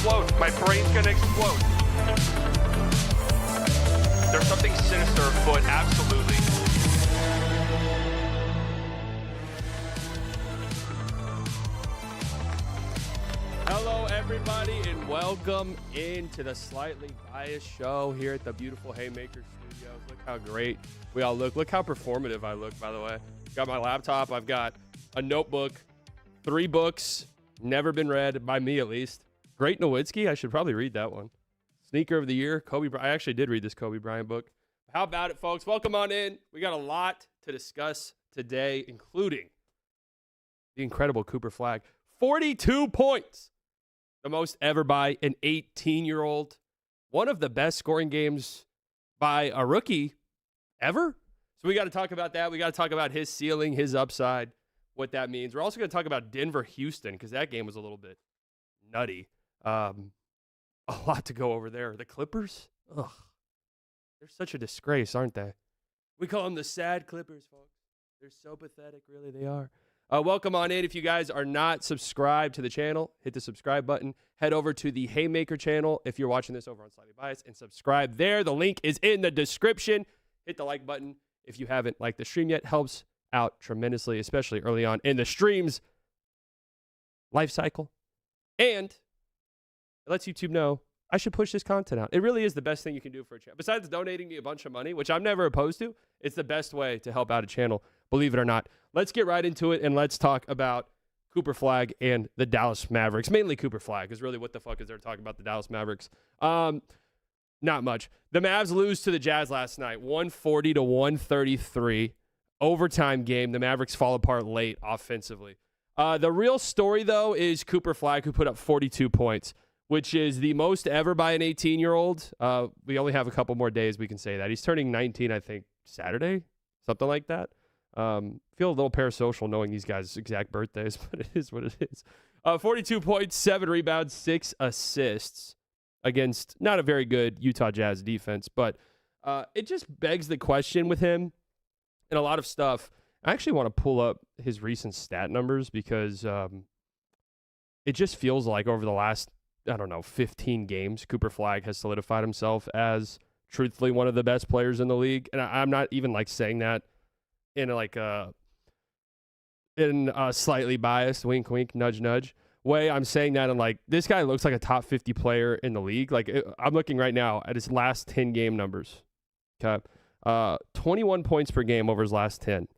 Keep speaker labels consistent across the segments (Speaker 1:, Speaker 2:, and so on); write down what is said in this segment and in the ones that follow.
Speaker 1: explode. My brain's gonna explode. There's something sinister afoot, absolutely.
Speaker 2: Hello, everybody, and welcome into the Slightly Biased show here at the beautiful Haymaker Studios. Look how great we all look. Look how performative I look, by the way. Got my laptop. I've got a notebook, 3 books, never been read, by me at least. Great Nowitzki. I should probably read that one. Sneaker of the Year, Kobe Bryant. I actually did read this Kobe Bryant book. How about it, folks? Welcome on in. We got a lot to discuss today, including the incredible Cooper Flagg. 42 points. The most ever by an 18-year-old. One of the best scoring games by a rookie ever. So we got to talk about that. We got to talk about his ceiling, his upside, what that means. We're also going to talk about Denver-Houston because that game was a little bit nutty. A lot to go over there. The Clippers? Ugh. They're such a disgrace, aren't they? We call them the sad Clippers, folks. They're so pathetic, really, they are. Welcome on in. If you guys are not subscribed to the channel, hit the subscribe button. Head over to the Haymaker channel if you're watching this over on Slightly Biased and subscribe there. The link is in the description. Hit the like button if you haven't liked the stream yet. Helps out tremendously, especially early on in the stream's life cycle. And it lets YouTube know I should push this content out. It really is the best thing you can do for a channel. Besides donating me a bunch of money, which I'm never opposed to, it's the best way to help out a channel, believe it or not. Let's get right into it, and let's talk about Cooper Flagg and the Dallas Mavericks. Mainly Cooper Flagg, because really what the fuck is there talking about the Dallas Mavericks? Not much. The Mavs lose to the Jazz last night, 140-133. Overtime game. The Mavericks fall apart late offensively. The real story, though, is Cooper Flagg, who put up 42 points, which is the most ever by an 18-year-old. We only have a couple more days we can say that. He's turning 19, I think, Saturday, something like that. Feel a little parasocial knowing these guys' exact birthdays, but it is what it is. 42 points, 7 rebounds, 6 assists against not a very good Utah Jazz defense. But it just begs the question with him and a lot of stuff. I actually want to pull up his recent stat numbers because it just feels like over the last, 15 games, Cooper Flagg has solidified himself as truthfully one of the best players in the league. And I'm not even saying that in a slightly biased, wink, wink, nudge, nudge way. I'm saying that in this guy looks like a top 50 player in the league. I'm looking right now at his last 10 game numbers. Okay. 21 points per game over his last 10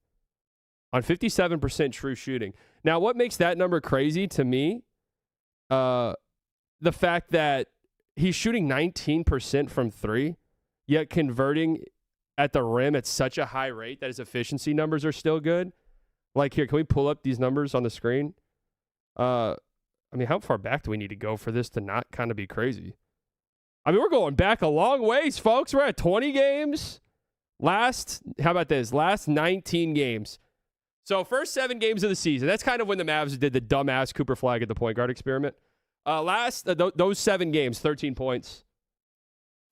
Speaker 2: on 57% true shooting. Now, what makes that number crazy to me, the fact that he's shooting 19% from 3, yet converting at the rim at such a high rate that his efficiency numbers are still good. Here, can we pull up these numbers on the screen? How far back do we need to go for this to not kind of be crazy? We're going back a long ways, folks. We're at 20 games. Last 19 games. So first 7 games of the season. That's kind of when the Mavs did the dumbass Cooper Flagg at the point guard experiment. Those 7 games, 13 points,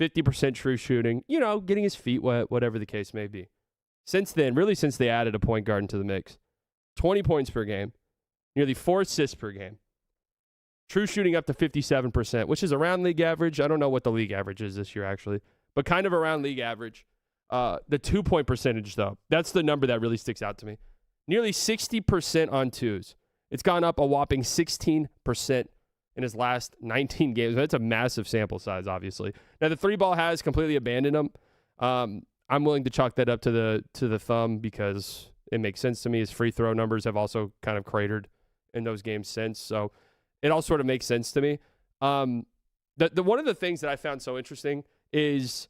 Speaker 2: 50% true shooting, getting his feet wet, whatever the case may be. Since then, really since they added a point guard into the mix, 20 points per game, nearly 4 assists per game. True shooting up to 57%, which is around league average. I don't know what the league average is this year, actually, but kind of around league average. The 2-point percentage, though, that's the number that really sticks out to me. Nearly 60% on twos. It's gone up a whopping 16% in his last 19 games. That's a massive sample size, obviously. Now, the 3-ball has completely abandoned him. I'm willing to chalk that up to the thumb because it makes sense to me. His free throw numbers have also kind of cratered in those games since. So it all sort of makes sense to me. One of the things that I found so interesting is,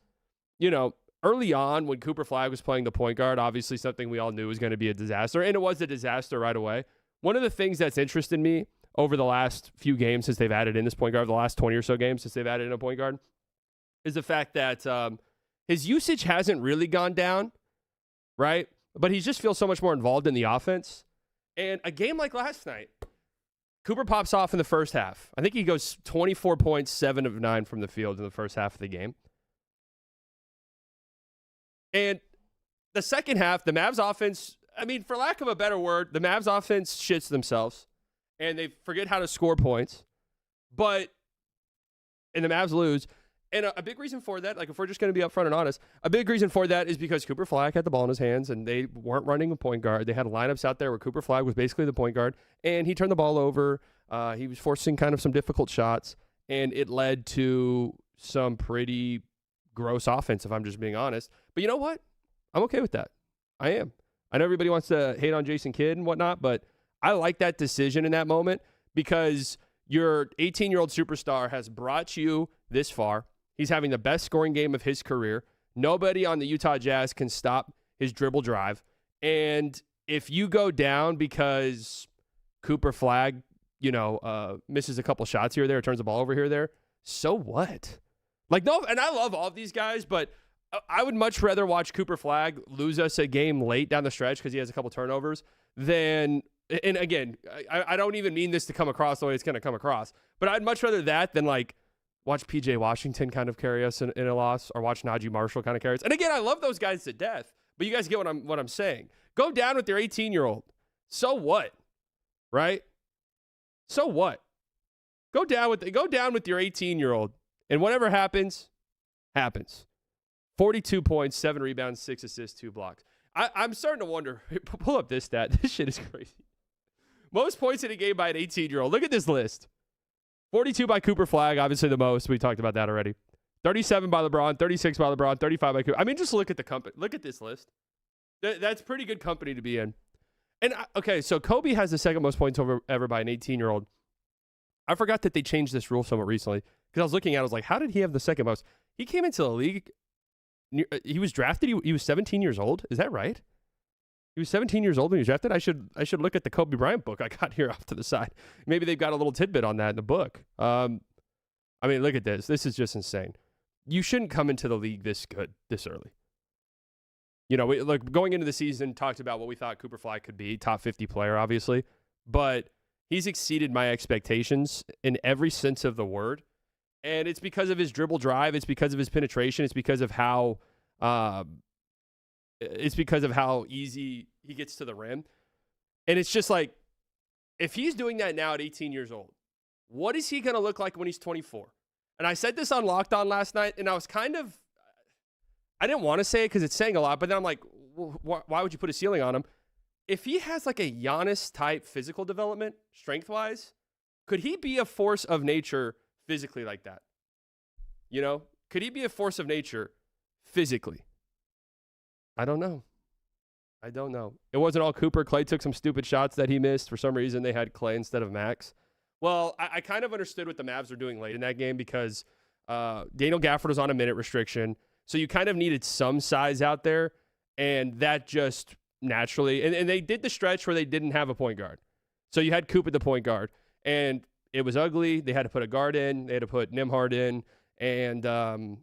Speaker 2: early on when Cooper Flagg was playing the point guard, obviously something we all knew was going to be a disaster, and it was a disaster right away. One of the things that's interested me over the last few games since they've added in this point guard, the last 20 or so games since they've added in a point guard, is the fact that his usage hasn't really gone down, right? But he just feels so much more involved in the offense. And a game like last night, Cooper pops off in the first half. I think he goes 24 points, 7 of 9 from the field in the first half of the game. And the second half, the Mavs offense, for lack of a better word, the Mavs offense shits themselves. And they forget how to score points. But and the Mavs lose. And a big reason for that, like if we're just going to be upfront and honest, a big reason for that is because Cooper Flagg had the ball in his hands and they weren't running a point guard. They had lineups out there where Cooper Flagg was basically the point guard, and he turned the ball over. He was forcing kind of some difficult shots, and it led to some pretty gross offense, if I'm just being honest. But you know what? I'm okay with that. I am. I know everybody wants to hate on Jason Kidd and whatnot, but I like that decision in that moment because your 18-year-old superstar has brought you this far. He's having the best scoring game of his career. Nobody on the Utah Jazz can stop his dribble drive. And if you go down because Cooper Flagg, misses a couple shots here or there, turns the ball over here or there, so what? Like, no, and I love all of these guys, but I would much rather watch Cooper Flagg lose us a game late down the stretch because he has a couple turnovers than, and again, I don't even mean this to come across the way it's going to come across, but I'd much rather that than like watch P.J. Washington kind of carry us in a loss or watch Najee Marshall kind of carry us. And again, I love those guys to death, but you guys get what I'm saying. Go down with your 18-year-old. So what? Right? So what? Go down with your 18-year-old, and whatever happens, happens. 42 points, 7 rebounds, 6 assists, 2 blocks. I'm starting to wonder. Pull up this stat. This shit is crazy. Most points in a game by an 18-year-old. Look at this list. 42 by Cooper Flagg, obviously the most. We talked about that already. 37 by LeBron, 36 by LeBron, 35 by Cooper. I mean, just look at the company. Look at this list. That's pretty good company to be in. And, okay, so Kobe has the second most points ever by an 18-year-old. I forgot that they changed this rule somewhat recently because I was looking at it. I was like, how did he have the second most? He came into the league. He was drafted. He was 17 years old. Is that right? He was 17 years old when he was drafted. I should look at the Kobe Bryant book I got here off to the side. Maybe they've got a little tidbit on that in the book. I mean, look at this. This is just insane. You shouldn't come into the league this good, this early. We going into the season, talked about what we thought Cooper Flagg could be, top 50 player, obviously. But he's exceeded my expectations in every sense of the word. And it's because of his dribble drive. It's because of his penetration. It's because of how easy he gets to the rim. And it's just like, if he's doing that now at 18 years old, what is he going to look like when he's 24? And I said this on Locked On last night, and I was I didn't want to say it because it's saying a lot, but then I'm like, why would you put a ceiling on him? If he has like a Giannis-type physical development, strength-wise, could he be a force of nature physically like that? Could he be a force of nature physically? I don't know. It wasn't all Cooper. Clay took some stupid shots that he missed. For some reason, they had Clay instead of Max. Well, I kind of understood what the Mavs were doing late in that game because Daniel Gafford was on a minute restriction. So you kind of needed some size out there, and that just naturally, and they did the stretch where they didn't have a point guard. So you had Coop at the point guard, and it was ugly. They had to put a guard in. They had to put Nembhard in, and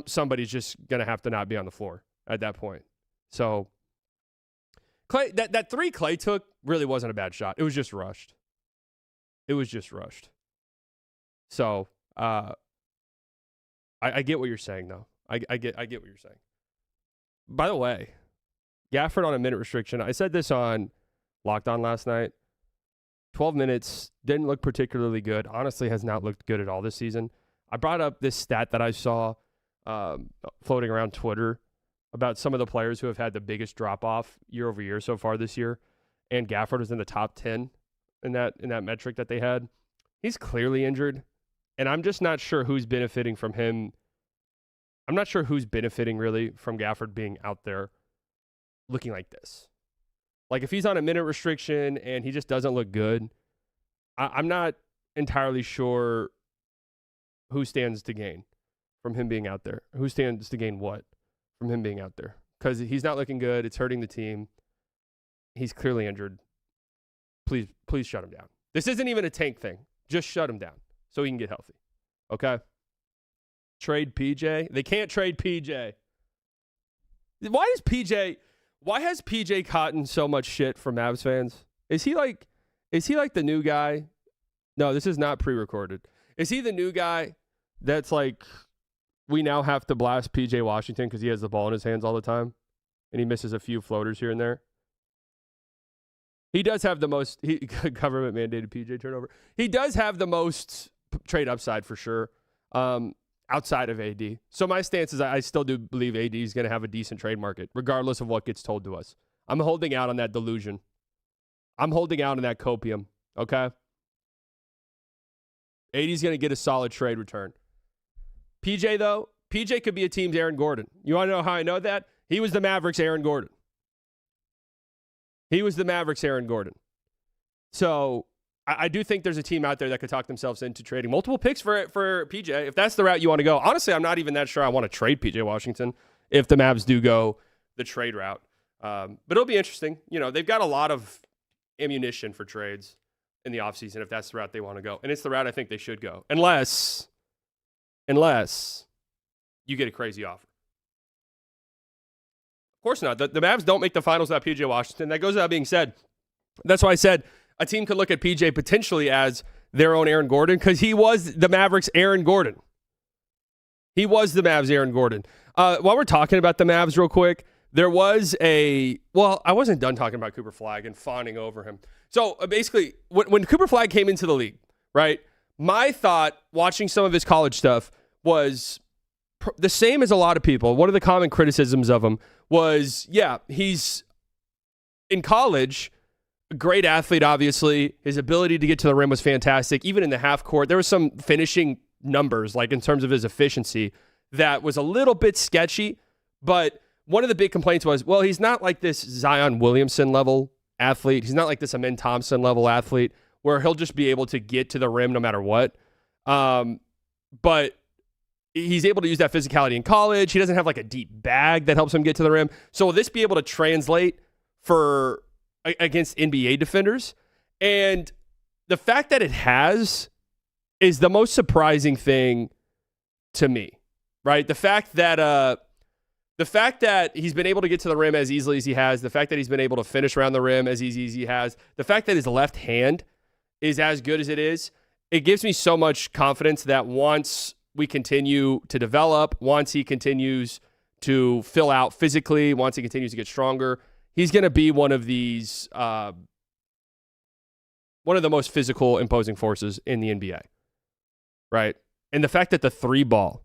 Speaker 2: somebody's just going to have to not be on the floor at that point. So Clay, that three Clay took really wasn't a bad shot. It was just rushed. So I get what you're saying, though. I get what you're saying. By the way, Gafford on a minute restriction. I said this on Locked On last night. 12 minutes, didn't look particularly good. Honestly, has not looked good at all this season. I brought up this stat that I saw floating around Twitter about some of the players who have had the biggest drop-off year over year so far this year, and Gafford was in the top 10 in that metric that they had. He's clearly injured, and I'm just not sure who's benefiting from him. I'm not sure who's benefiting really from Gafford being out there looking like this. Like if he's on a minute restriction and he just doesn't look good, I'm not entirely sure who stands to gain from him being out there. Who stands to gain what from him being out there? Because he's not looking good. It's hurting the team. He's clearly injured. Please shut him down. This isn't even a tank thing. Just shut him down so he can get healthy. Okay? Trade PJ. They can't trade PJ. Why has PJ Cotton so much shit from Mavs fans? Is he like the new guy? No, this is not pre-recorded. Is he the new guy that's like, we now have to blast PJ Washington because he has the ball in his hands all the time and he misses a few floaters here and there? He does have the most government mandated PJ turnover. He does have the most trade upside for sure. Outside of AD. So my stance is I still do believe AD is going to have a decent trade market, regardless of what gets told to us. I'm holding out on that delusion. I'm holding out on that copium, okay? AD's going to get a solid trade return. PJ, though, PJ could be a team's Aaron Gordon. You want to know how I know that? He was the Mavericks' Aaron Gordon. So I do think there's a team out there that could talk themselves into trading multiple picks for PJ, if that's the route you want to go. Honestly, I'm not even that sure I want to trade PJ Washington if the Mavs do go the trade route. But it'll be interesting. You know, they've got a lot of ammunition for trades in the offseason if that's the route they want to go. And it's the route I think they should go. Unless you get a crazy offer. Of course not. The Mavs don't make the finals without PJ Washington. That goes without being said. That's why I said a team could look at PJ potentially as their own Aaron Gordon because he was the Mavericks' Aaron Gordon. He was the Mavs' Aaron Gordon. While we're talking about the Mavs real quick, there was I wasn't done talking about Cooper Flagg and fawning over him. So basically, when Cooper Flagg came into the league, right, my thought watching some of his college stuff was the same as a lot of people. One of the common criticisms of him was, he's in college, a great athlete, obviously. His ability to get to the rim was fantastic. Even in the half court, there was some finishing numbers, like in terms of his efficiency, that was a little bit sketchy. But one of the big complaints was, well, he's not like this Zion Williamson level athlete. He's not like this Amin Thompson level athlete where he'll just be able to get to the rim no matter what. But he's able to use that physicality in college. He doesn't have like a deep bag that helps him get to the rim. So will this be able to translate for against NBA defenders? And the fact that it has is the most surprising thing to me, right? The fact that he's been able to get to the rim as easily as he has, the fact that he's been able to finish around the rim as easy as he has, the fact that his left hand is as good as it is, it gives me so much confidence that once we continue to develop, once he continues to fill out physically, once he continues to get stronger, he's going to be one of these, one of the most physical, imposing forces in the NBA, right? And the fact that the three ball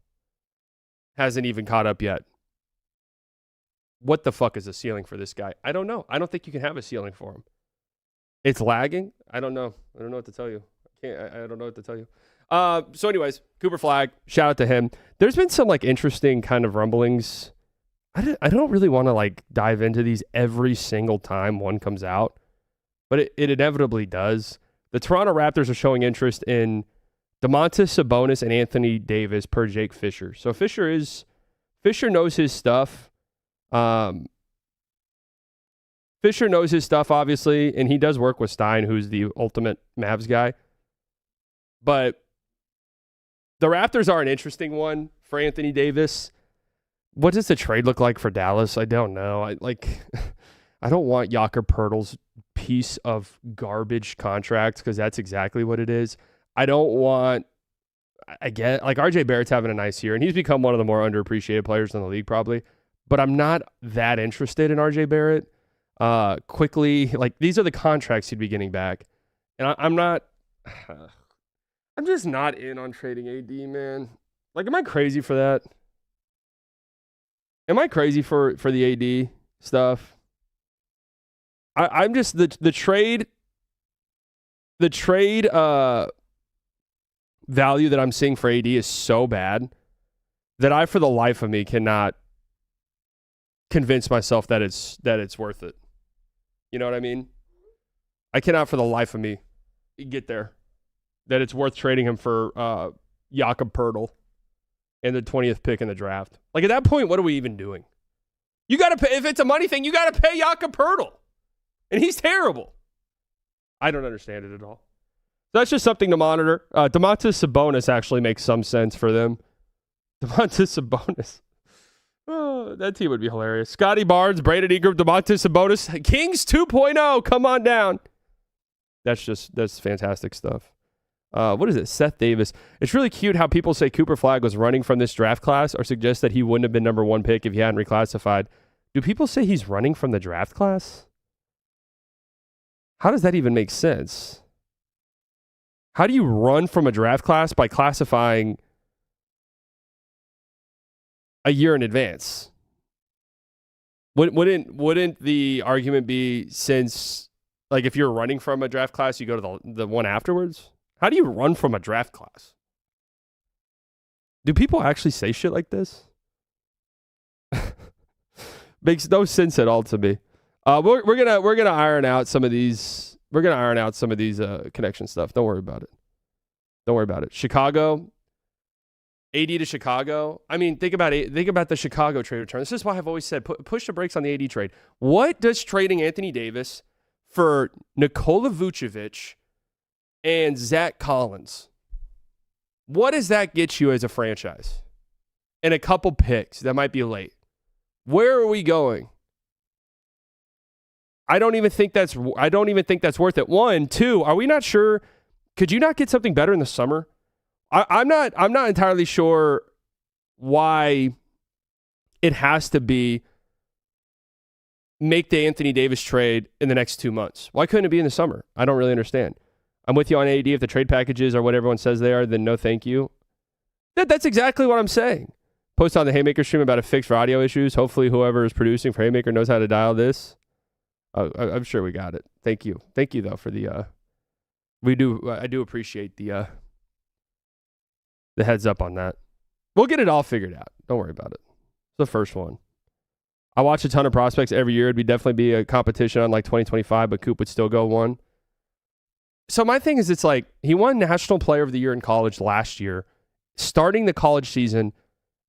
Speaker 2: hasn't even caught up yet. What the fuck is the ceiling for this guy? I don't know. I don't think you can have a ceiling for him. It's lagging. I don't know. I don't know what to tell you. I don't know what to tell you. So anyways, Cooper Flagg, shout out to him. There's been some like interesting kind of rumblings. I don't really want to like dive into these every single time one comes out, but it inevitably does. The Toronto Raptors are showing interest in Domantas Sabonis and Anthony Davis per Jake Fisher. So Fisher knows his stuff. Fisher knows his stuff, obviously, and he does work with Stein, who's the ultimate Mavs guy. But the Raptors are an interesting one for Anthony Davis. What does the trade look like for Dallas? I don't know. I don't want Jakob Poeltl's piece of garbage contract because that's exactly what it is. I get like RJ Barrett's having a nice year, and he's become one of the more underappreciated players in the league probably. But I'm not that interested in RJ Barrett. Quickly, like these are the contracts he'd be getting back. And I'm just not in on trading AD, man. Like, am I crazy for that? Am I crazy for the AD stuff? I'm just the trade value that I'm seeing for AD is so bad that I, for the life of me, cannot convince myself that it's worth it. You know what I mean? I cannot for the life of me get there that it's worth trading him for Jakob Poeltl and the 20th pick in the draft. Like at that point, what are we even doing? You got to pay, if it's a money thing, you got to pay Jakob Poeltl. And he's terrible. I don't understand it at all. That's just something to monitor. Domantas Sabonis actually makes some sense for them. Domantas Sabonis. Oh, that team would be hilarious. Scotty Barnes, Brandon Ingram, Domantas Sabonis, Kings 2.0. Come on down. That's fantastic stuff. What is it? Seth Davis. It's really cute how people say Cooper Flagg was running from this draft class or suggest that he wouldn't have been number one pick if he hadn't reclassified. Do people say he's running from the draft class? How does that even make sense? How do you run from a draft class by classifying a year in advance? Wouldn't the argument be, since, like, if you're running from a draft class, you go to the one afterwards? How do you run from a draft class? Do people actually say shit like this? Makes no sense at all to me. We're gonna iron out some of these. We're gonna iron out some of these connection stuff. Don't worry about it. Don't worry about it. Chicago, AD to Chicago. I mean, think about it. Think about the Chicago trade return. This is why I've always said push the brakes on the AD trade. What does trading Anthony Davis for Nikola Vucevic and Zach Collins, what does that get you as a franchise? And a couple picks that might be late. Where are we going? I don't even think that's worth it. 1, 2, are we not sure? Could you not get something better in the summer? I'm not entirely sure why it has to be make the Anthony Davis trade in the next 2 months. Why couldn't it be in the summer? I don't really understand. I'm with you on AD. If the trade packages are what everyone says they are, then no thank you. That's exactly what I'm saying. Post on the Haymaker stream about a fix for audio issues. Hopefully whoever is producing for Haymaker knows how to dial this. I'm sure we got it. Thank you. Thank you, though, for the I do appreciate the heads up on that. We'll get it all figured out. Don't worry about it. It's the first one. I watch a ton of prospects every year. It'd definitely be a competition on like 2025, but Coop would still go 1. So my thing is, it's like he won National Player of the Year in college last year, starting the college season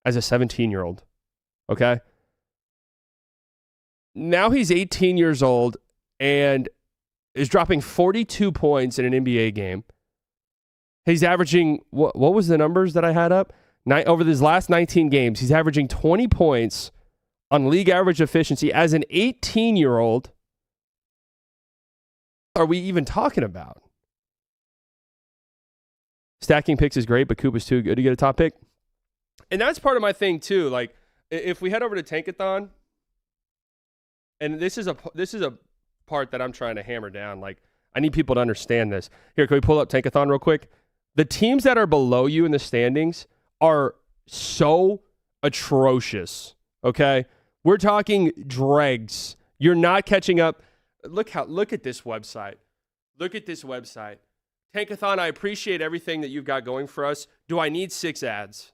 Speaker 2: as a 17-year-old. Okay? Now he's 18 years old and is dropping 42 points in an NBA game. He's averaging, what was the numbers that I had up? Over his last 19 games, he's averaging 20 points on league average efficiency as an 18-year-old. Are we even talking about? Stacking picks is great, but Coop is too good to get a top pick. And that's part of my thing too. Like, if we head over to Tankathon, and this is a part that I'm trying to hammer down. Like, I need people to understand this. Here, can we pull up Tankathon real quick? The teams that are below you in the standings are so atrocious. Okay, we're talking dregs. You're not catching up. Look at this website. Look at this website. Tankathon, I appreciate everything that you've got going for us. Do I need 6 ads?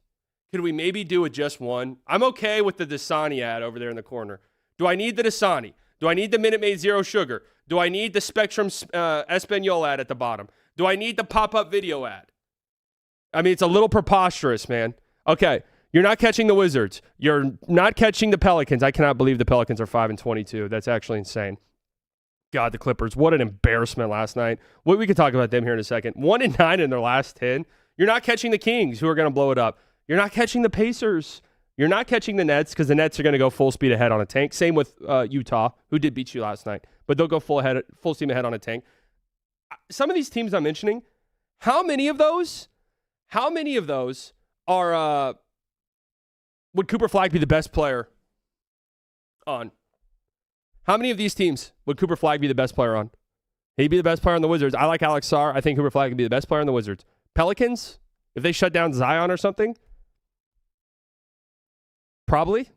Speaker 2: Could we maybe do it just 1? I'm okay with the Dasani ad over there in the corner. Do I need the Dasani? Do I need the Minute Maid Zero Sugar? Do I need the Spectrum Espanol ad at the bottom? Do I need the pop-up video ad? I mean, it's a little preposterous, man. Okay, you're not catching the Wizards. You're not catching the Pelicans. I cannot believe the Pelicans are 5-22. That's actually insane. God, the Clippers, what an embarrassment last night. We can talk about them here in a second. 1-9 in their last 10. You're not catching the Kings, who are going to blow it up. You're not catching the Pacers. You're not catching the Nets, because the Nets are going to go full speed ahead on a tank. Same with Utah, who did beat you last night. But they'll go full steam ahead on a tank. Some of these teams I'm mentioning, how many of those are would Cooper Flagg be the best player on? How many of these teams would Cooper Flagg be the best player on? He'd be the best player on the Wizards. I like Alex Sarr. I think Cooper Flagg would be the best player on the Wizards. Pelicans, if they shut down Zion or something, probably.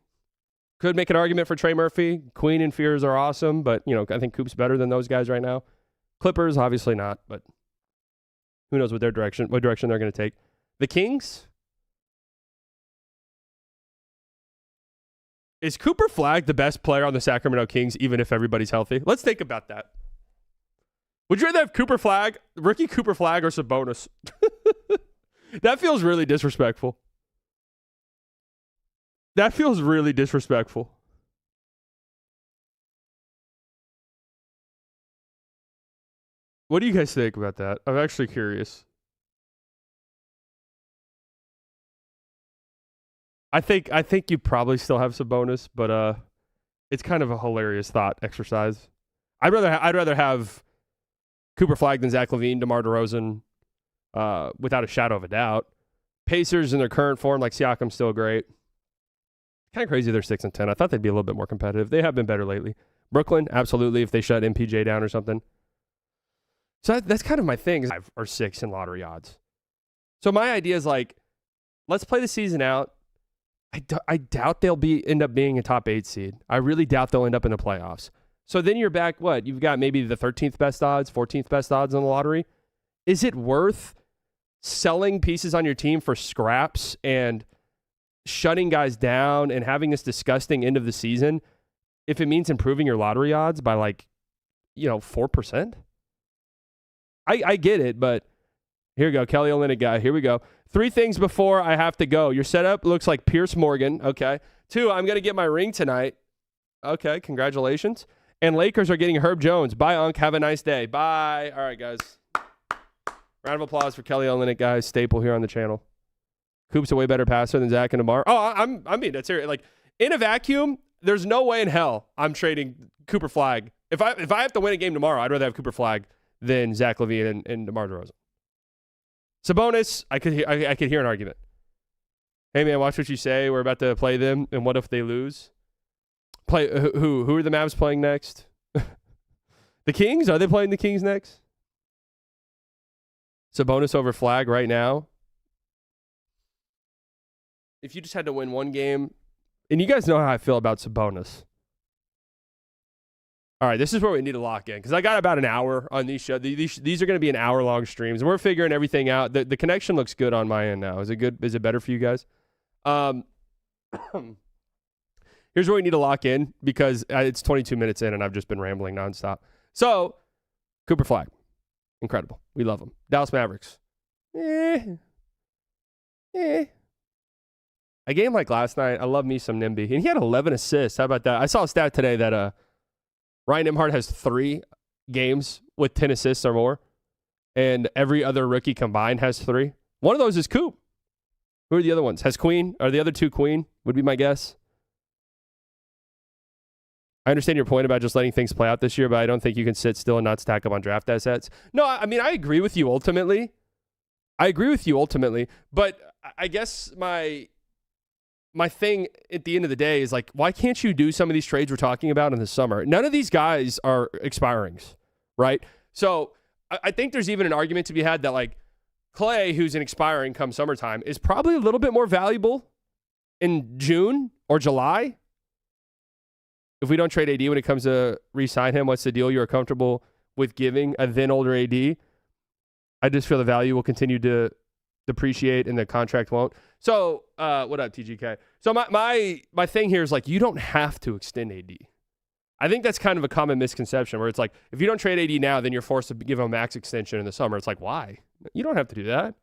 Speaker 2: Could make an argument for Trey Murphy. Queen and Fears are awesome, but I think Coop's better than those guys right now. Clippers, obviously not, but who knows what direction they're going to take. The Kings? Is Cooper Flagg the best player on the Sacramento Kings, even if everybody's healthy? Let's think about that. Would you rather have rookie Cooper Flagg, or Sabonis? That feels really disrespectful. That feels really disrespectful. What do you guys think about that? I'm actually curious. I think you probably still have Sabonis, but it's kind of a hilarious thought exercise. I'd rather have Cooper Flagg than Zach LaVine, DeMar DeRozan, without a shadow of a doubt. Pacers in their current form, like Siakam's still great. Kind of crazy they're 6-10. I thought they'd be a little bit more competitive. They have been better lately. Brooklyn, absolutely, if they shut MPJ down or something. So that's kind of my thing, 5 or 6 in lottery odds. So my idea is like, let's play the season out. I doubt they'll end up being a top 8 seed. I really doubt they'll end up in the playoffs. So then you're back, what? You've got maybe the 13th best odds, 14th best odds on the lottery. Is it worth selling pieces on your team for scraps and shutting guys down and having this disgusting end of the season if it means improving your lottery odds by 4%? I get it, but here we go. Kelly Olynyk guy. Here we go. 3 things before I have to go. Your setup looks like Pierce Morgan. Okay. 2, I'm going to get my ring tonight. Okay. Congratulations. And Lakers are getting Herb Jones. Bye, Unc. Have a nice day. Bye. All right, guys. Round of applause for Kelly Olynyk, guys. Staple here on the channel. Coop's a way better passer than Zach and DeMar. Oh, I'm being dead serious. Like, in a vacuum, there's no way in hell I'm trading Cooper Flag. If I have to win a game tomorrow, I'd rather have Cooper Flag than Zach LaVine and DeMar DeRozan. Sabonis, I could hear an argument. Hey, man, watch what you say. We're about to play them, and what if they lose? Play who are the Mavs playing next? The Kings? Are they playing the Kings next? Sabonis over Flag right now. If you just had to win one game, and you guys know how I feel about Sabonis. All right, this is where we need to lock in because I got about an hour on these shows. These are going to be an hour-long streams, and we're figuring everything out. The connection looks good on my end now. Is it good? Is it better for you guys? Here's where we need to lock in because it's 22 minutes in, and I've just been rambling nonstop. So, Cooper Flag, incredible. We love him. Dallas Mavericks, A game like last night, I love me some Nimby, and he had 11 assists. How about that? I saw a stat today that Ryan Nembhard has 3 games with 10 assists or more, and every other rookie combined has 3. One of those is Coop. Who are the other ones? Has Queen? Are the other 2 Queen? Would be my guess. I understand your point about just letting things play out this year, but I don't think you can sit still and not stack up on draft assets. No, I mean, I agree with you ultimately. But I guess my thing at the end of the day is like, why can't you do some of these trades we're talking about in the summer? None of these guys are expirings, right? So I think there's even an argument to be had that like Clay, who's an expiring come summertime, is probably a little bit more valuable in June or July. If we don't trade AD when it comes to re-sign him, what's the deal you're comfortable with giving a then older AD? I just feel the value will continue to depreciate and the contract won't. So, what up, TGK? So my thing here is like, you don't have to extend AD. I think that's kind of a common misconception where it's like, if you don't trade AD now, then you're forced to give him a max extension in the summer. It's like, why? You don't have to do that.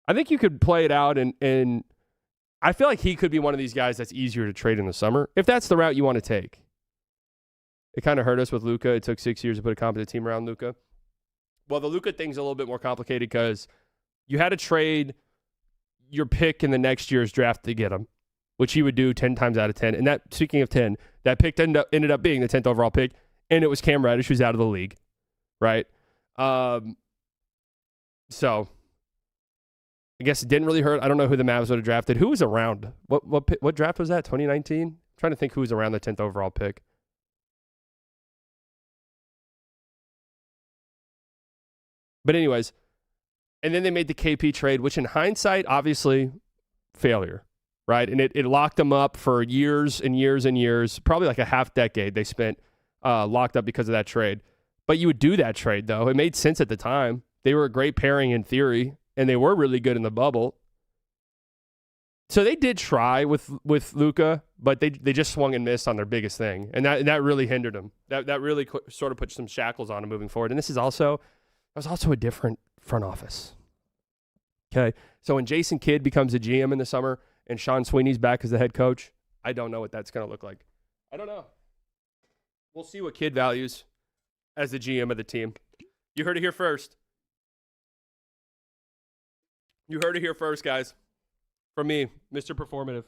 Speaker 2: I think you could play it out and I feel like he could be one of these guys that's easier to trade in the summer if that's the route you want to take. It kind of hurt us with Luka. It took 6 years to put a competent team around Luka. Well, the Luka thing's a little bit more complicated because you had to trade your pick in the next year's draft to get him, which he would do 10 times out of 10. And that, speaking of 10, that pick ended up being the 10th overall pick, and it was Cam Reddish, who's out of the league, right? So I guess it didn't really hurt. I don't know who the Mavs would have drafted. Who was around? What draft was that? 2019? I'm trying to think who was around the 10th overall pick. But anyways, and then they made the KP trade, which in hindsight, obviously, failure, right? And it locked them up for years and years and years, probably like a half decade they spent locked up because of that trade. But you would do that trade, though. It made sense at the time. They were a great pairing in theory, and they were really good in the bubble. So they did try with Luka, but they just swung and missed on their biggest thing, and that really hindered them. That really sort of put some shackles on them moving forward. And this is also a different front office. Okay, so when Jason Kidd becomes a GM in the summer and Sean Sweeney's back as the head coach, I don't know what that's going to look like. I don't know. We'll see what Kidd values as the GM of the team. You heard it here first. You heard it here first, guys. From me, Mr. Performative.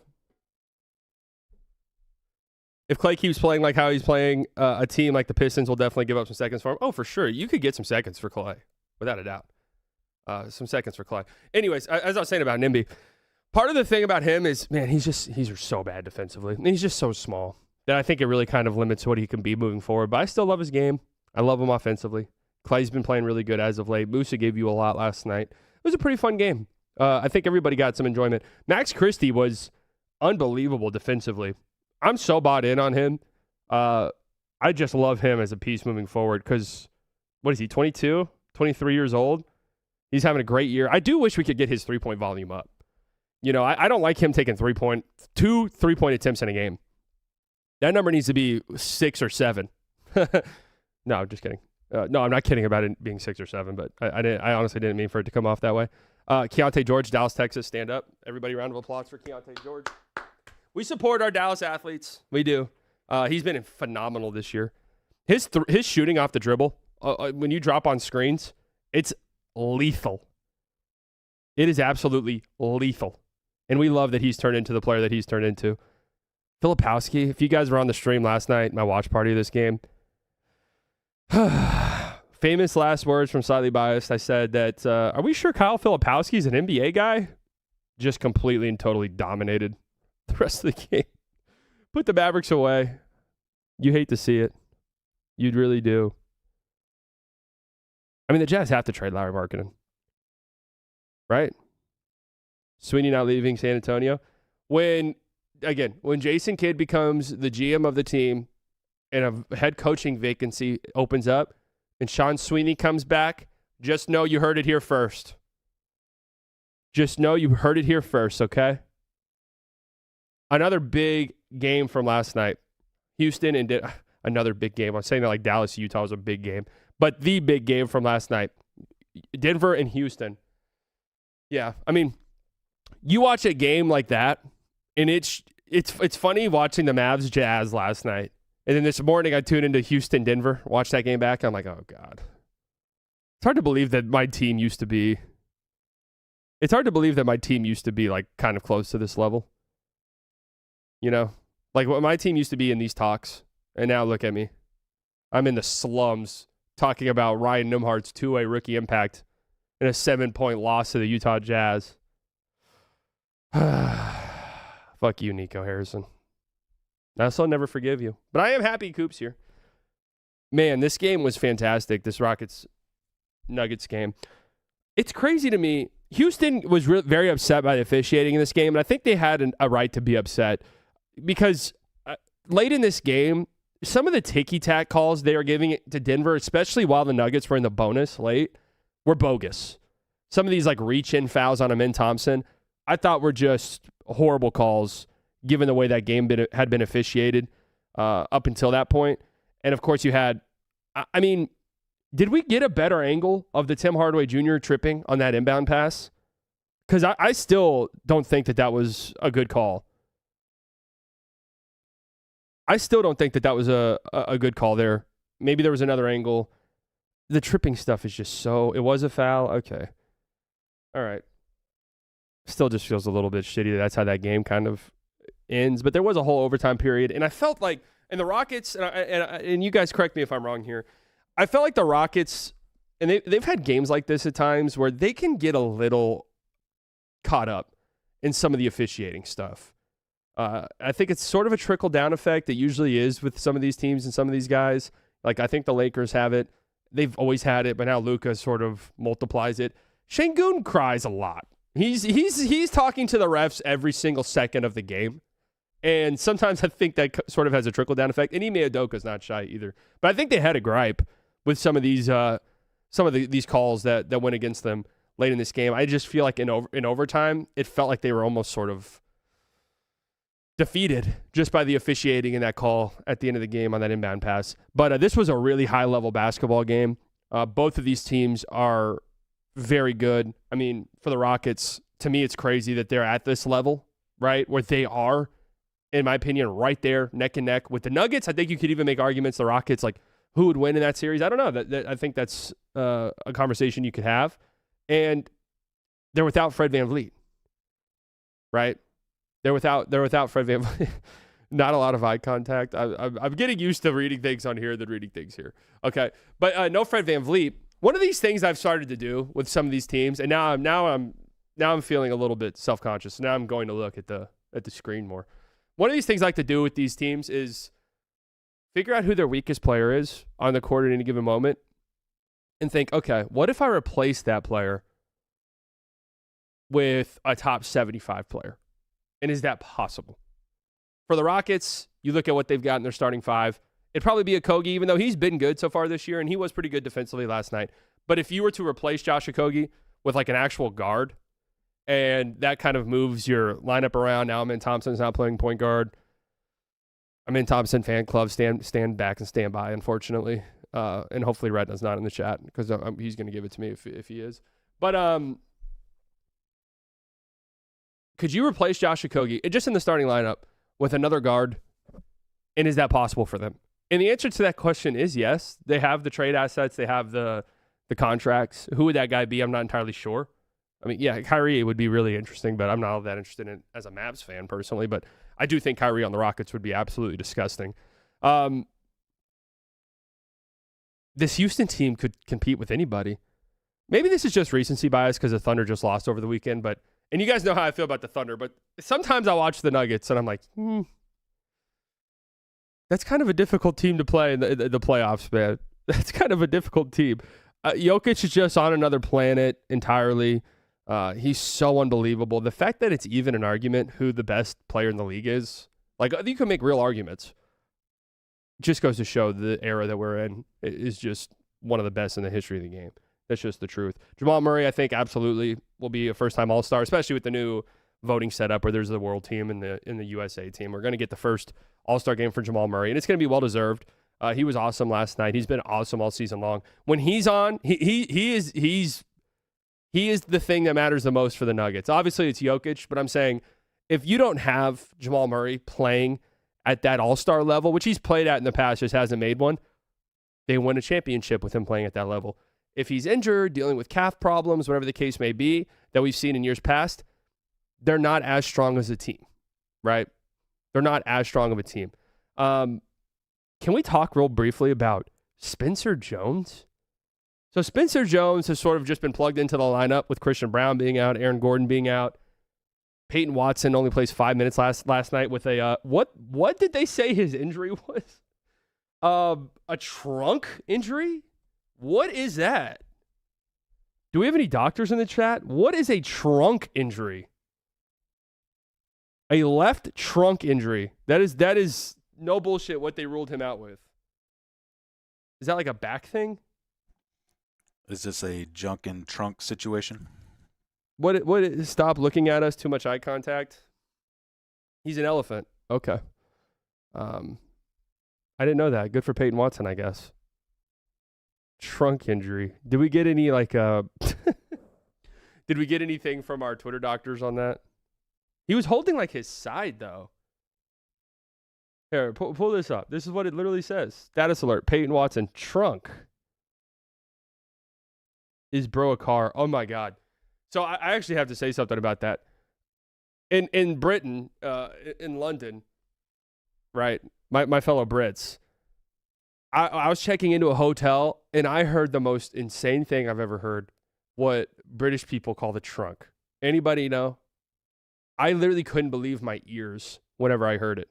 Speaker 2: If Clay keeps playing like how he's playing, a team like the Pistons will definitely give up some seconds for him. Oh, for sure. You could get some seconds for Clay, without a doubt. Some seconds for Clay. Anyways, as I was saying about Nimby, part of the thing about him is, man, he's so bad defensively. And he's just so small that I think it really kind of limits what he can be moving forward. But I still love his game. I love him offensively. Clay's been playing really good as of late. Musa gave you a lot last night. It was a pretty fun game. I think everybody got some enjoyment. Max Christie was unbelievable defensively. I'm so bought in on him. I just love him as a piece moving forward because, what is he, 22, 23 years old? He's having a great year. I do wish we could get his three-point volume up. You know, I don't like him taking two three-point attempts in a game. That number needs to be 6 or 7. No, I'm just kidding. No, I'm not kidding about it being 6 or 7, but I honestly didn't mean for it to come off that way. Keontae George, Dallas, Texas, stand up. Everybody, round of applause for Keontae George. We support our Dallas athletes. We do. He's been phenomenal this year. His shooting off the dribble, when you drop on screens, it's lethal. It is absolutely lethal. And we love that he's turned into the player that he's turned into. Filipowski, if you guys were on the stream last night, my watch party of this game, famous last words from Slightly Biased. I said that, are we sure Kyle Filipowski is an NBA guy? Just completely and totally dominated the rest of the game. Put the Mavericks away. You hate to see it. You'd really do. I mean, the Jazz have to trade Larry Markkinen. Right? Sweeney not leaving San Antonio. When Jason Kidd becomes the GM of the team and a head coaching vacancy opens up and Sean Sweeney comes back, just know you heard it here first. Just know you heard it here first, okay? Another big game from last night. Houston and another big game. I'm saying that like Dallas, Utah was a big game. But the big game from last night, Denver and Houston. Yeah, I mean, you watch a game like that, and it's funny watching the Mavs Jazz last night. And then this morning I tuned into Houston Denver, watched that game back. I'm like, oh, God. It's hard to believe that my team used to be like kind of close to this level. You know? Like what my team used to be in these talks. And now look at me. I'm in the slums talking about Ryan Nembhard's two-way rookie impact in a 7-point loss to the Utah Jazz. Fuck you, Nico Harrison. I'll still never forgive you. But I am happy Coop's here. Man, this game was fantastic, this Rockets-Nuggets game. It's crazy to me. Houston was very upset by the officiating in this game, and I think they had a right to be upset because late in this game, some of the ticky-tack calls they are giving it to Denver, especially while the Nuggets were in the bonus late, were bogus. Some of these like reach-in fouls on Amin Thompson, I thought were just horrible calls given the way that game had been officiated up until that point. And, of course, you had – I mean, did we get a better angle of the Tim Hardaway Jr. tripping on that inbound pass? Because I still don't think that was a good call. I still don't think that was a good call there. Maybe there was another angle. The tripping stuff is just so – it was a foul? Okay. All right. Still just feels a little bit shitty that that's how that game kind of ends. But there was a whole overtime period. And I felt like – and the Rockets – and you guys correct me if I'm wrong here. I felt like the Rockets – and they've had games like this at times where they can get a little caught up in some of the officiating stuff. I think it's sort of a trickle-down effect. It usually is with some of these teams and some of these guys. Like, I think the Lakers have it. They've always had it, but now Luka sort of multiplies it. Şengün cries a lot. He's talking to the refs every single second of the game. And sometimes I think that sort of has a trickle-down effect. And Ime Udoka's not shy either. But I think they had a gripe with some of these these calls that went against them late in this game. I just feel like in overtime, it felt like they were almost sort of defeated just by the officiating in that call at the end of the game on that inbound pass. But this was a really high-level basketball game. Both of these teams are very good. I mean, for the Rockets, to me, it's crazy that they're at this level, right, where they are, in my opinion, right there, neck and neck with the Nuggets. I think you could even make arguments the Rockets, like, who would win in that series? I don't know. I think that's a conversation you could have. And they're without Fred VanVleet, right? They're without Fred VanVleet. Not a lot of eye contact. I'm getting used to reading things on here than reading things here. Okay, but no Fred VanVleet. One of these things I've started to do with some of these teams, and now I'm feeling a little bit self-conscious. Now I'm going to look at the screen more. One of these things I like to do with these teams is figure out who their weakest player is on the court at any given moment, and think, okay, what if I replace that player with a top 75 player? And is that possible? For the Rockets, you look at what they've got in their starting five. It'd probably be Okogie, even though he's been good so far this year, and he was pretty good defensively last night. But if you were to replace Josh Okogie with like an actual guard, and that kind of moves your lineup around. Now Amen Thompson's not playing point guard. Amen Thompson fan club, stand back and stand by, unfortunately. And hopefully Redna's not in the chat because he's going to give it to me if he is. But could you replace Josh Okogie just in the starting lineup with another guard? And is that possible for them? And the answer to that question is yes. They have the trade assets. They have the contracts. Who would that guy be? I'm not entirely sure. I mean, yeah, Kyrie would be really interesting, but I'm not all that interested in it as a Mavs fan personally. But I do think Kyrie on the Rockets would be absolutely disgusting. This Houston team could compete with anybody. Maybe this is just recency bias because the Thunder just lost over the weekend. And you guys know how I feel about the Thunder, but sometimes I watch the Nuggets and I'm like, that's kind of a difficult team to play in the playoffs, man. That's kind of a difficult team. Jokic is just on another planet entirely. He's so unbelievable. The fact that it's even an argument who the best player in the league is, like, you can make real arguments. Just goes to show the era that we're in is just one of the best in the history of the game. That's just the truth. Jamal Murray, I think, absolutely will be a first-time All-Star, especially with the new voting setup where there's the world team and the USA team. We're going to get the first All-Star game for Jamal Murray, and it's going to be well-deserved. He was awesome last night. He's been awesome all season long. When he's on, he is the thing that matters the most for the Nuggets. Obviously, it's Jokic, but I'm saying if you don't have Jamal Murray playing at that all-star level, which he's played at in the past, just hasn't made one, they win a championship with him playing at that level. If he's injured, dealing with calf problems, whatever the case may be, that we've seen in years past, they're not as strong as a team, right? They're not as strong of a team. Can we talk real briefly about Spencer Jones? So Spencer Jones has sort of just been plugged into the lineup with Christian Brown being out, Aaron Gordon being out. Peyton Watson only plays 5 minutes last night with a what did they say his injury was? A trunk injury? What is that? Do we have any doctors in the chat? What is a trunk injury? A left trunk injury. That is no bullshit what they ruled him out with. Is that like a back thing?
Speaker 3: Is this a junk and trunk situation?
Speaker 2: What? Stop looking at us. Too much eye contact. He's an elephant. Okay. I didn't know that. Good for Peyton Watson, I guess. Trunk injury. Did we get any did we get anything from our Twitter doctors on that? He was holding like his side though. Here, pull this up. This is what it literally says. Status alert. Peyton Watson trunk. Is bro a car? Oh my God. So I actually have to say something about that. In Britain, in London, right? My fellow Brits. I was checking into a hotel and I heard the most insane thing I've ever heard. What British people call the trunk. Anybody know? I literally couldn't believe my ears whenever I heard it.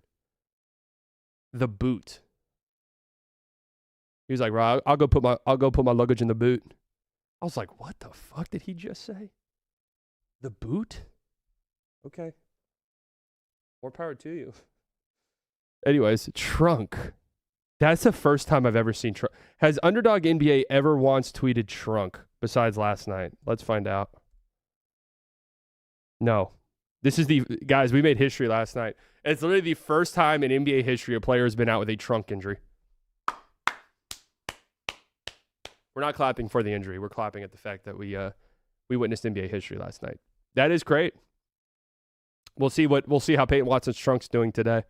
Speaker 2: The boot. He was like, "Bro, I'll go put my luggage in the boot." I was like, "What the fuck did he just say?" The boot? Okay. More power to you. Anyways, trunk. That's the first time I've ever seen trunk. Has Underdog NBA ever once tweeted trunk besides last night? Let's find out. No. This is guys, we made history last night. It's literally the first time in NBA history a player has been out with a trunk injury. We're not clapping for the injury. We're clapping at the fact that we witnessed NBA history last night. That is great. We'll see how Peyton Watson's trunk's doing today.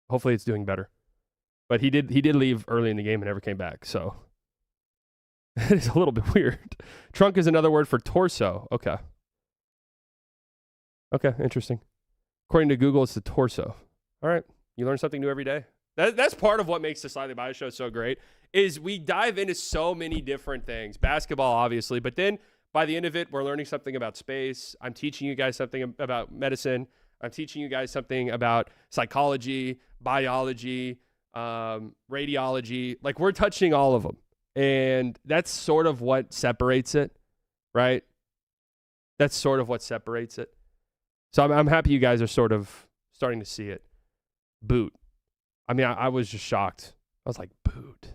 Speaker 2: Hopefully it's doing better. But he did leave early in the game and never came back. So it is a little bit weird. Trunk is another word for torso. Okay. Okay, interesting. According to Google, it's the torso. All right. You learn something new every day. That's part of what makes the Slightly Biased Show so great, is we dive into so many different things. Basketball, obviously, but then by the end of it, we're learning something about space. I'm teaching you guys something about medicine. I'm teaching you guys something about psychology, biology, radiology. Like, we're touching all of them. And that's sort of what separates it, right? That's sort of what separates it. So I'm happy you guys are sort of starting to see it. Boot. I mean, I was just shocked. I was like, boot.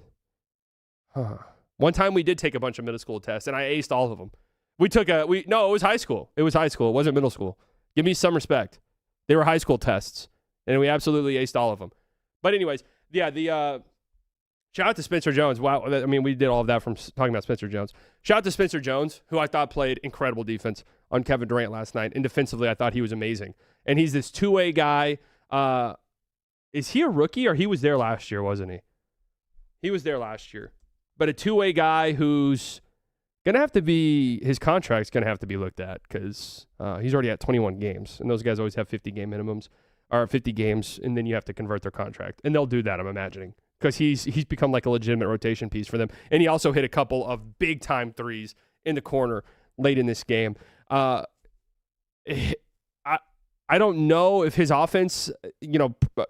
Speaker 2: Huh. One time we did take a bunch of middle school tests, and I aced all of them. No, it was high school. It was high school. It wasn't middle school. Give me some respect. They were high school tests, and we absolutely aced all of them. But anyways, yeah, shout out to Spencer Jones. Wow. I mean, we did all of that from talking about Spencer Jones. Shout out to Spencer Jones, who I thought played incredible defense on Kevin Durant last night. And defensively, I thought he was amazing. And he's this two-way guy. Is he a rookie, or he was there last year, wasn't he? He was there last year. But a two-way guy who's going to have to be – his contract's going to have to be looked at because he's already at 21 games. And those guys always have 50-game minimums or 50 games, and then you have to convert their contract. And they'll do that, I'm imagining, because he's become like a legitimate rotation piece for them. And he also hit a couple of big-time threes in the corner late in this game. I don't know if his offense,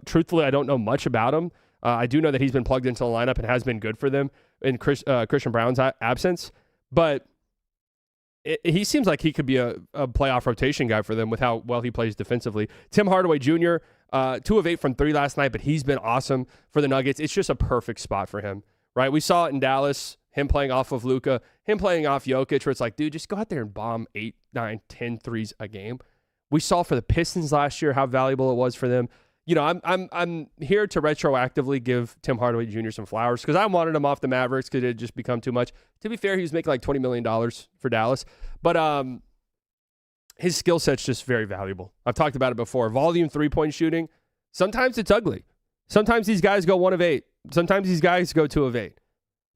Speaker 2: truthfully, I don't know much about him. I do know that he's been plugged into the lineup and has been good for them in Christian Brown's absence. But he seems like he could be a playoff rotation guy for them with how well he plays defensively. Tim Hardaway Jr., 2 of 8 from 3 last night, but he's been awesome for the Nuggets. It's just a perfect spot for him, right? We saw it in Dallas, him playing off of Luka, him playing off Jokic, where it's like, dude, just go out there and bomb 8, 9, 10 threes a game. We saw for the Pistons last year how valuable it was for them. I'm here to retroactively give Tim Hardaway Jr. some flowers because I wanted him off the Mavericks because it had just become too much. To be fair, he was making like $20 million for Dallas. But his skill set's just very valuable. I've talked about it before. Volume three-point shooting, sometimes it's ugly. Sometimes these guys go 1 of 8. Sometimes these guys go 2 of 8.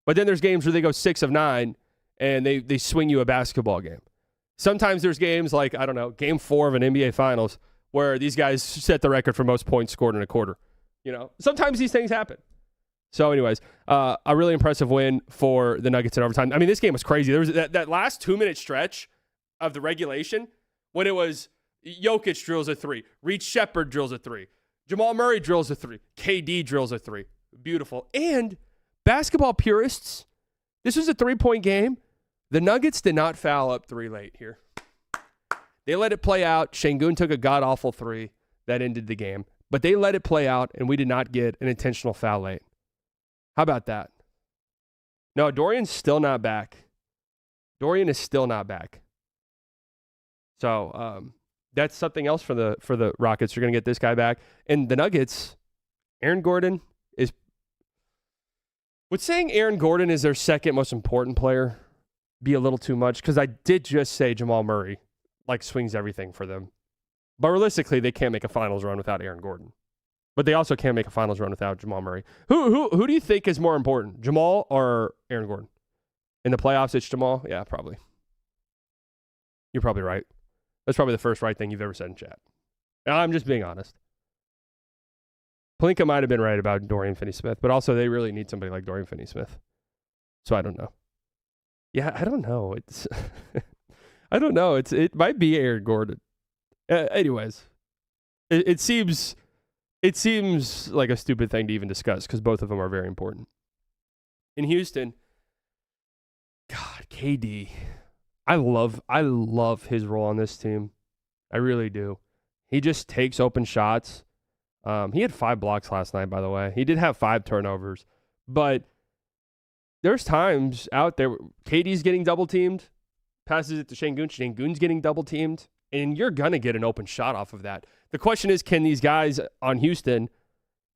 Speaker 2: But then there's games where they go 6 of 9 and they swing you a basketball game. Sometimes there's games like, I don't know, game 4 of an NBA Finals where these guys set the record for most points scored in a quarter. Sometimes these things happen. So anyways, a really impressive win for the Nuggets in overtime. I mean, this game was crazy. There was that last 2-minute stretch of the regulation when it was Jokic drills a 3, Reed Shepherd drills a 3, Jamal Murray drills a 3, KD drills a 3. Beautiful. And basketball purists, this was a 3-point game. The Nuggets did not foul up 3 late here. They let it play out. Şengün took a god-awful 3 that ended the game. But they let it play out, and we did not get an intentional foul late. How about that? No, Dorian's still not back. Dorian is still not back. So that's something else for the Rockets. You're going to get this guy back. And the Nuggets, Aaron Gordon is... Would saying Aaron Gordon is their second most important player be a little too much? Because I did just say Jamal Murray swings everything for them. But realistically, they can't make a finals run without Aaron Gordon. But they also can't make a finals run without Jamal Murray. Who do you think is more important, Jamal or Aaron Gordon? In the playoffs, it's Jamal? Yeah, probably. You're probably right. That's probably the first right thing you've ever said in chat. I'm just being honest. Plinka might have been right about Dorian Finney-Smith, but also they really need somebody like Dorian Finney-Smith. So I don't know. Yeah, I don't know. It's I don't know. It might be Aaron Gordon. Anyways, it seems like a stupid thing to even discuss because both of them are very important. In Houston, God, KD, I love his role on this team. I really do. He just takes open shots. He had 5 blocks last night, by the way. He did have 5 turnovers, but there's times out there KD's getting double teamed, passes it to Şengün. Şengün's getting double teamed, and you're gonna get an open shot off of that. The question is, can these guys on Houston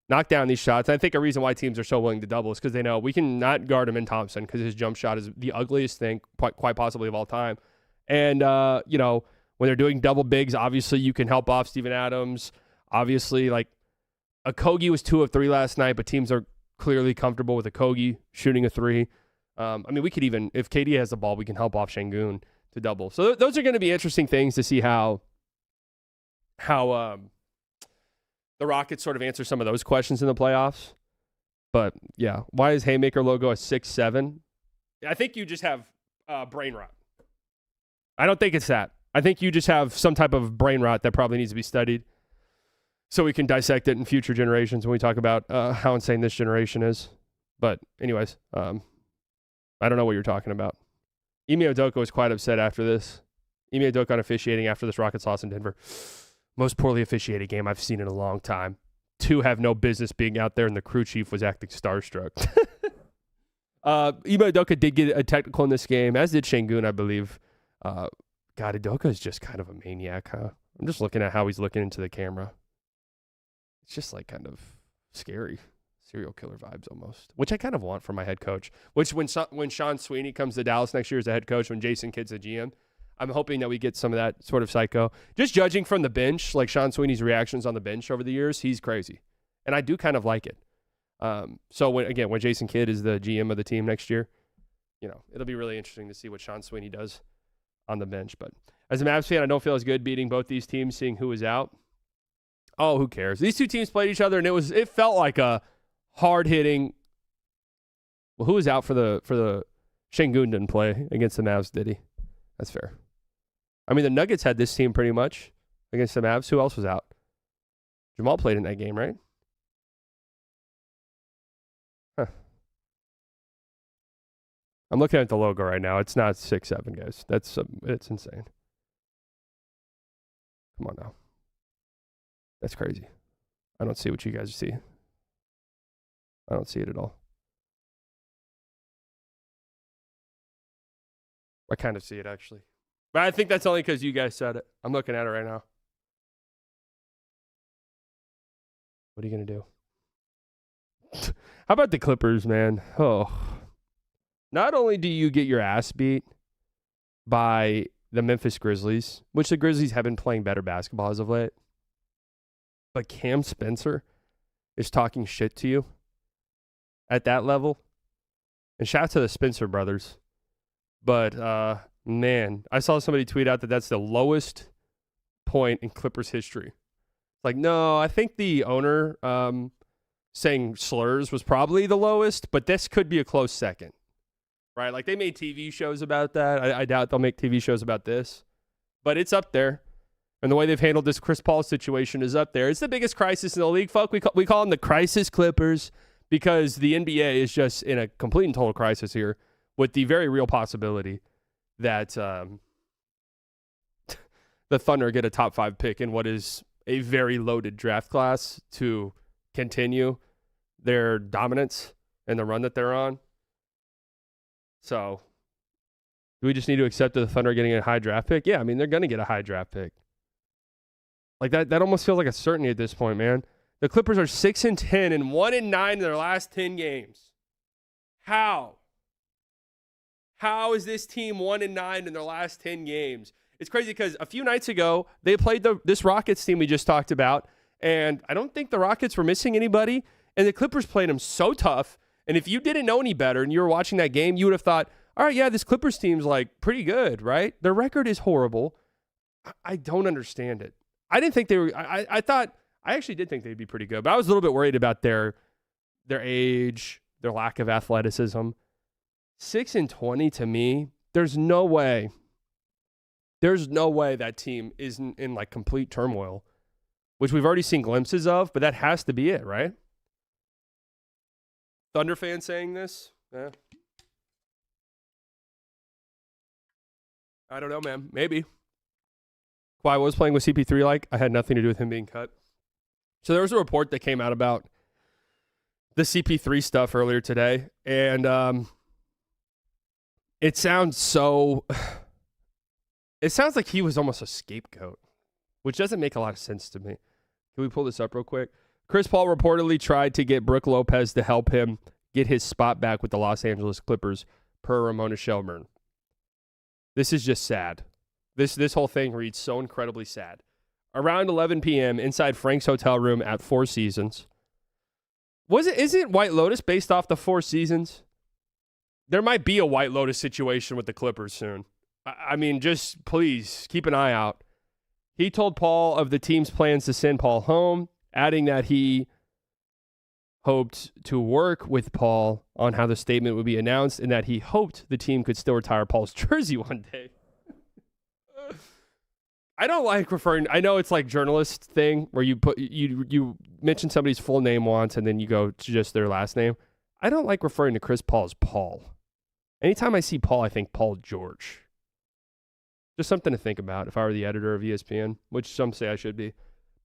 Speaker 2: knock down these shots? I think a reason why teams are so willing to double is because they know we can not guard him in Thompson because his jump shot is the ugliest thing quite possibly of all time. And when they're doing double bigs, obviously you can help off Steven Adams. Obviously, Okogie was 2 of 3 last night, but teams are clearly comfortable with Okogie shooting a 3. We could even, if KD has the ball, we can help off Şengün to double. So those are going to be interesting things to see how the Rockets sort of answer some of those questions in the playoffs. But yeah, why is Haymaker logo a 6'7"? I think you just have brain rot. I don't think it's that. I think you just have some type of brain rot that probably needs to be studied. so we can dissect it in future generations when we talk about how insane this generation is. But anyways, I don't know what you're talking about. Ime Udoka was quite upset after this. Ime Udoka on officiating after this Rockets loss in Denver. Most poorly officiated game I've seen in a long time. 2 have no business being out there, and the crew chief was acting starstruck. Ime Udoka did get a technical in this game, as did Şengün, I believe. God, Udoka is just kind of a maniac, huh? I'm just looking at how he's looking into the camera. It's just like kind of scary. Serial killer vibes almost, which I kind of want for my head coach. Which when Sean Sweeney comes to Dallas next year as a head coach, when Jason Kidd's the GM, I'm hoping that we get some of that sort of psycho. Just judging from the bench, like Sean Sweeney's reactions on the bench over the years, he's crazy. And I do kind of like it. So when Jason Kidd is the GM of the team next year, it'll be really interesting to see what Sean Sweeney does on the bench. But as a Mavs fan, I don't feel as good beating both these teams, seeing who is out. Oh, who cares? These two teams played each other, and it felt like a hard-hitting. Well, who was out for the Şengün didn't play against the Mavs, did he? That's fair. I mean, the Nuggets had this team pretty much against the Mavs. Who else was out? Jamal played in that game, right? Huh. I'm looking at the logo right now. It's not 6'7", guys. It's insane. Come on now. That's crazy. I don't see what you guys see. I don't see it at all. I kind of see it, actually. But I think that's only because you guys said it. I'm looking at it right now. What are you going to do? How about the Clippers, man? Oh. Not only do you get your ass beat by the Memphis Grizzlies, which the Grizzlies have been playing better basketball as of late, but Cam Spencer is talking shit to you at that level. And shout out to the Spencer brothers. But, man, I saw somebody tweet out that that's the lowest point in Clippers history. Like, no, I think the owner saying slurs was probably the lowest, but this could be a close second. Right? Like, they made TV shows about that. I doubt they'll make TV shows about this. But it's up there. And the way they've handled this Chris Paul situation is up there. It's the biggest crisis in the league, folk. We call them the Crisis Clippers because the NBA is just in a complete and total crisis here with the very real possibility that the Thunder get a top 5 pick in what is a very loaded draft class to continue their dominance and the run that they're on. So, do we just need to accept that the Thunder are getting a high draft pick? Yeah, I mean, they're going to get a high draft pick. Like, that almost feels like a certainty at this point, man. The Clippers are 6-10 and 1-9 in their last 10 games. How? How is this team 1-9 in their last 10 games? It's crazy because a few nights ago, they played this Rockets team we just talked about, and I don't think the Rockets were missing anybody, and the Clippers played them so tough. And if you didn't know any better and you were watching that game, you would have thought, all right, yeah, this Clippers team's like pretty good, right? Their record is horrible. I don't understand it. I didn't think they were. I actually did think they'd be pretty good, but I was a little bit worried about their age, their lack of athleticism. 6-20 to me, there's no way that team isn't in like complete turmoil, which we've already seen glimpses of, but that has to be it, right? Thunder fan saying this? Yeah. I don't know, man. Maybe. Why I was playing with CP3 like, I had nothing to do with him being cut. So there was a report that came out about the CP3 stuff earlier today, and it sounds like he was almost a scapegoat, which doesn't make a lot of sense to me. Can we pull this up real quick? Chris Paul reportedly tried to get Brook Lopez to help him get his spot back with the Los Angeles Clippers, per Ramona Shelburne. This is just sad. This whole thing reads so incredibly sad. Around 11 p.m. inside Frank's hotel room at Four Seasons. Isn't White Lotus based off the Four Seasons? There might be a White Lotus situation with the Clippers soon. I mean, just please keep an eye out. He told Paul of the team's plans to send Paul home, adding that he hoped to work with Paul on how the statement would be announced and that he hoped the team could still retire Paul's jersey one day. I don't like referring. I know it's like journalist thing where you mention somebody's full name once and then you go to just their last name. I don't like referring to Chris Paul as Paul. Anytime I see Paul, I think Paul George. Just something to think about if I were the editor of ESPN, which some say I should be.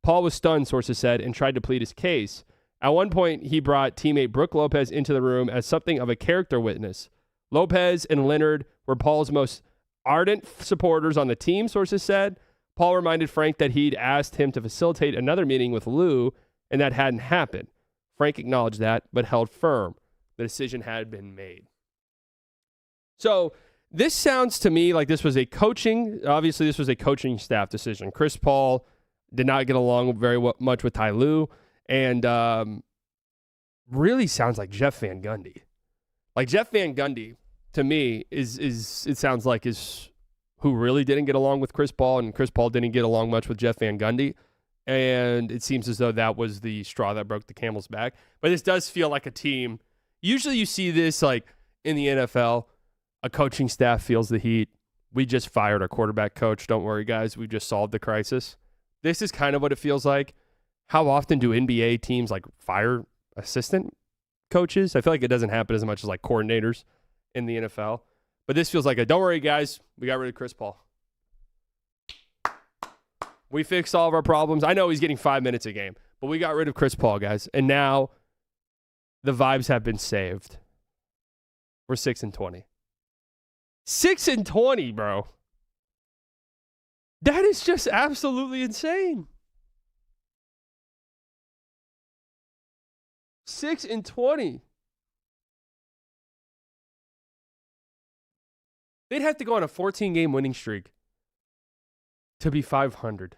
Speaker 2: Paul was stunned, sources said, and tried to plead his case. At one point, he brought teammate Brooke Lopez into the room as something of a character witness. Lopez and Leonard were Paul's most ardent supporters on the team, sources said. Paul reminded Frank that he'd asked him to facilitate another meeting with Lou, and that hadn't happened. Frank acknowledged that, but held firm. The decision had been made. So this sounds to me like this was a coaching staff decision. Chris Paul did not get along very much with Ty Lue, and really sounds like Jeff Van Gundy. Like Jeff Van Gundy, to me, it sounds like is who really didn't get along with Chris Paul, and Chris Paul didn't get along much with Jeff Van Gundy. And it seems as though that was the straw that broke the camel's back. But this does feel like a team. Usually you see this like in the NFL, a coaching staff feels the heat. We just fired our quarterback coach. Don't worry, guys. We just solved the crisis. This is kind of what it feels like. How often do NBA teams like fire assistant coaches? I feel like it doesn't happen as much as like coordinators in the NFL. But this feels like don't worry, guys. We got rid of Chris Paul. We fixed all of our problems. I know he's getting 5 minutes a game, but we got rid of Chris Paul, guys. And now the vibes have been saved. We're 6-20. 6-20, bro. That is just absolutely insane. 6-20. They'd have to go on a 14-game winning streak to be 500.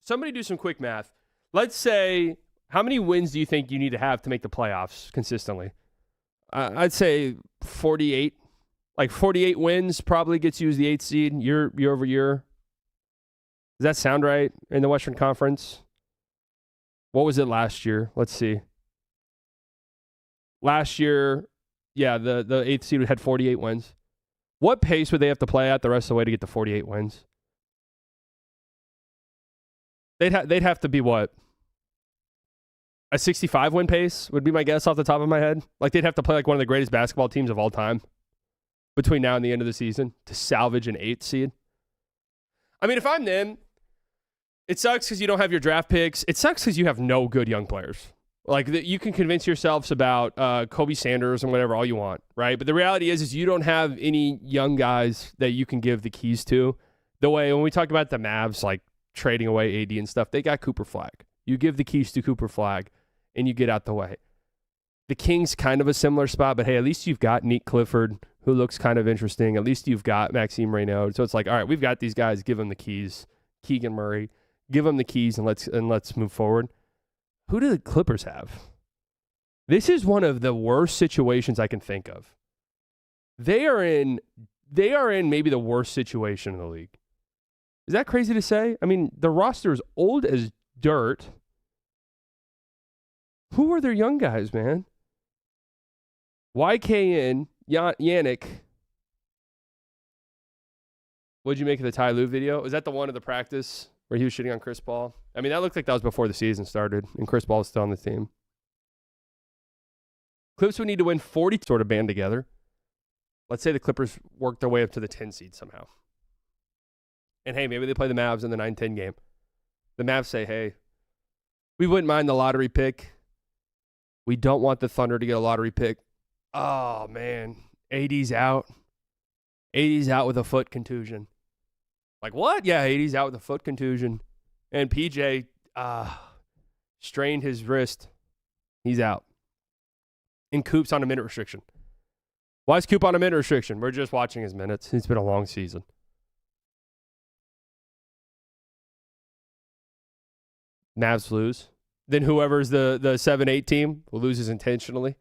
Speaker 2: Somebody do some quick math. Let's say, how many wins do you think you need to have to make the playoffs consistently? I'd say 48. Like 48 wins probably gets you as the 8th seed year over year. Does that sound right in the Western Conference? What was it last year? Let's see. Last year, yeah, the 8th seed had 48 wins. What pace would they have to play at the rest of the way to get to 48 wins? They'd have to be what? A 65 win pace would be my guess off the top of my head. Like they'd have to play like one of the greatest basketball teams of all time between now and the end of the season to salvage an 8th seed. I mean, if I'm them, it sucks because you don't have your draft picks. It sucks because you have no good young players. Like you can convince yourselves about Kobe Sanders and whatever all you want, right? But the reality is you don't have any young guys that you can give the keys to. The way when we talk about the Mavs, like trading away AD and stuff, they got Cooper Flag. You give the keys to Cooper Flag, and you get out the way. The Kings kind of a similar spot, but hey, at least you've got Nick Clifford, who looks kind of interesting. At least you've got Maxime Reynaud. So it's like, all right, we've got these guys. Give them the keys. Keegan Murray, give them the keys, and let's move forward. Who do the Clippers have? This is one of the worst situations I can think of. They are in maybe the worst situation in the league. Is that crazy to say? I mean, the roster is old as dirt. Who are their young guys, man? YKN, Yannick. What'd you make of the Ty Lue video? Was that the one of the practice where he was shitting on Chris Paul? I mean, that looked like that was before the season started, and Chris Paul is still on the team. Clips would need to win 40 sort of band together. Let's say the Clippers work their way up to the 10 seed somehow. And hey, maybe they play the Mavs in the 9-10 game. The Mavs say, hey, we wouldn't mind the lottery pick. We don't want the Thunder to get a lottery pick. Oh, man. AD's out. AD's out with a foot contusion. Like, what? Yeah, AD's out with a foot contusion. And PJ strained his wrist. He's out. And Coop's on a minute restriction. Why is Coop on a minute restriction? We're just watching his minutes. It's been a long season. Mavs lose. Then whoever's the 7-8 team loses intentionally.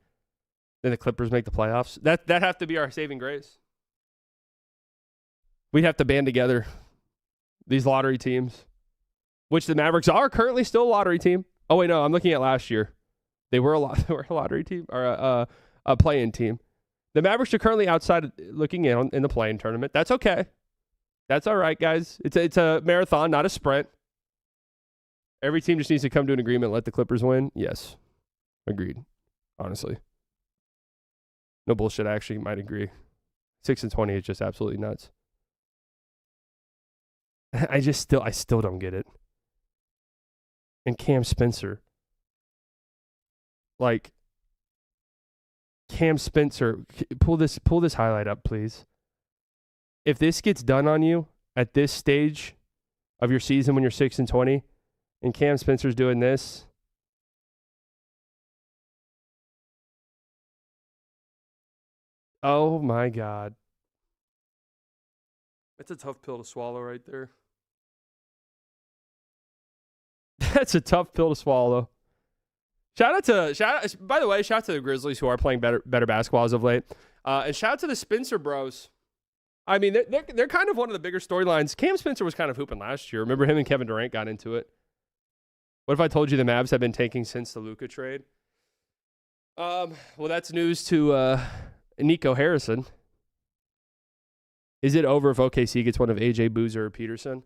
Speaker 2: Then the Clippers make the playoffs. That have to be our saving grace. We'd have to band together these lottery teams, which the Mavericks are currently still a lottery team. Oh, wait, no, I'm looking at last year. They were a lottery team or a play-in team. The Mavericks are currently outside looking in the play-in tournament. That's okay. That's all right, guys. It's a marathon, not a sprint. Every team just needs to come to an agreement, let the Clippers win. Yes. Agreed. Honestly. No bullshit. I actually might agree. 6-20 is just absolutely nuts. I still don't get it. And Cam Spencer. Like, Cam Spencer, pull this highlight up, please. If this gets done on you at this stage of your season when you're 6-20, and Cam Spencer's doing this, oh my God. That's a tough pill to swallow right there. That's a tough pill to swallow. By the way, shout out to the Grizzlies who are playing better basketball as of late. And shout out to the Spencer bros. I mean, they're kind of one of the bigger storylines. Cam Spencer was kind of hooping last year. Remember him and Kevin Durant got into it? What if I told you the Mavs have been tanking since the Luka trade? Well, that's news to Nico Harrison. Is it over if OKC gets one of AJ Boozer or Peterson?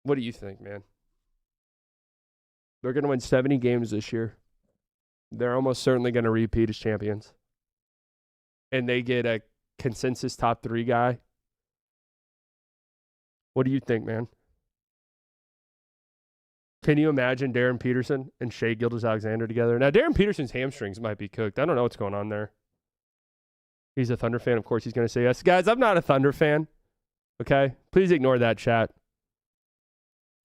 Speaker 2: What do you think, man? They're going to win 70 games this year. They're almost certainly going to repeat as champions. And they get a consensus top 3 guy. What do you think, man? Can you imagine Darren Peterson and Shai Gilgeous-Alexander together? Now, Darren Peterson's hamstrings might be cooked. I don't know what's going on there. He's a Thunder fan. Of course, he's going to say yes. Guys, I'm not a Thunder fan. Okay? Please ignore that, chat.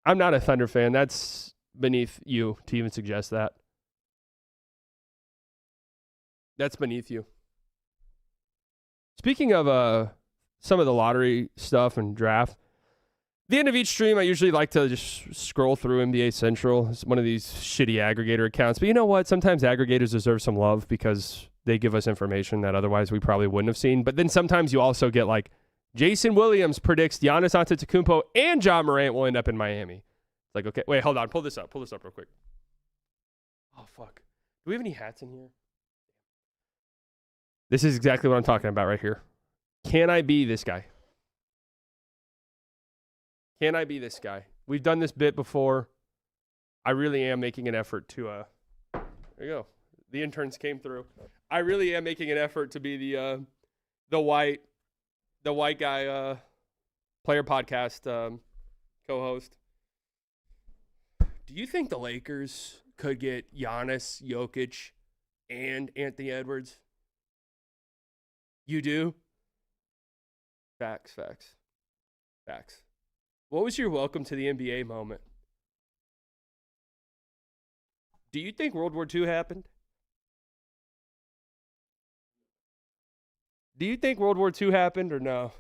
Speaker 2: I'm not a Thunder fan. That's beneath you to even suggest that. That's beneath you. Speaking of some of the lottery stuff and draft, the end of each stream, I usually like to just scroll through NBA Central. It's one of these shitty aggregator accounts. But you know what? Sometimes aggregators deserve some love because they give us information that otherwise we probably wouldn't have seen. But then sometimes you also get like, Jason Williams predicts Giannis Antetokounmpo and Ja Morant will end up in Miami. It's like, okay, wait, hold on. Pull this up real quick. Oh, fuck. Do we have any hats in here? This is exactly what I'm talking about right here. Can I be this guy? Can I be this guy? We've done this bit before. I really am making an effort to, there you go. The interns came through. I really am making an effort to be the white guy, player podcast co-host. Do you think the Lakers could get Giannis, Jokic, and Anthony Edwards? You do? Facts. What was your welcome to the NBA moment? Do you think World War II happened? Do you think World War II happened or no?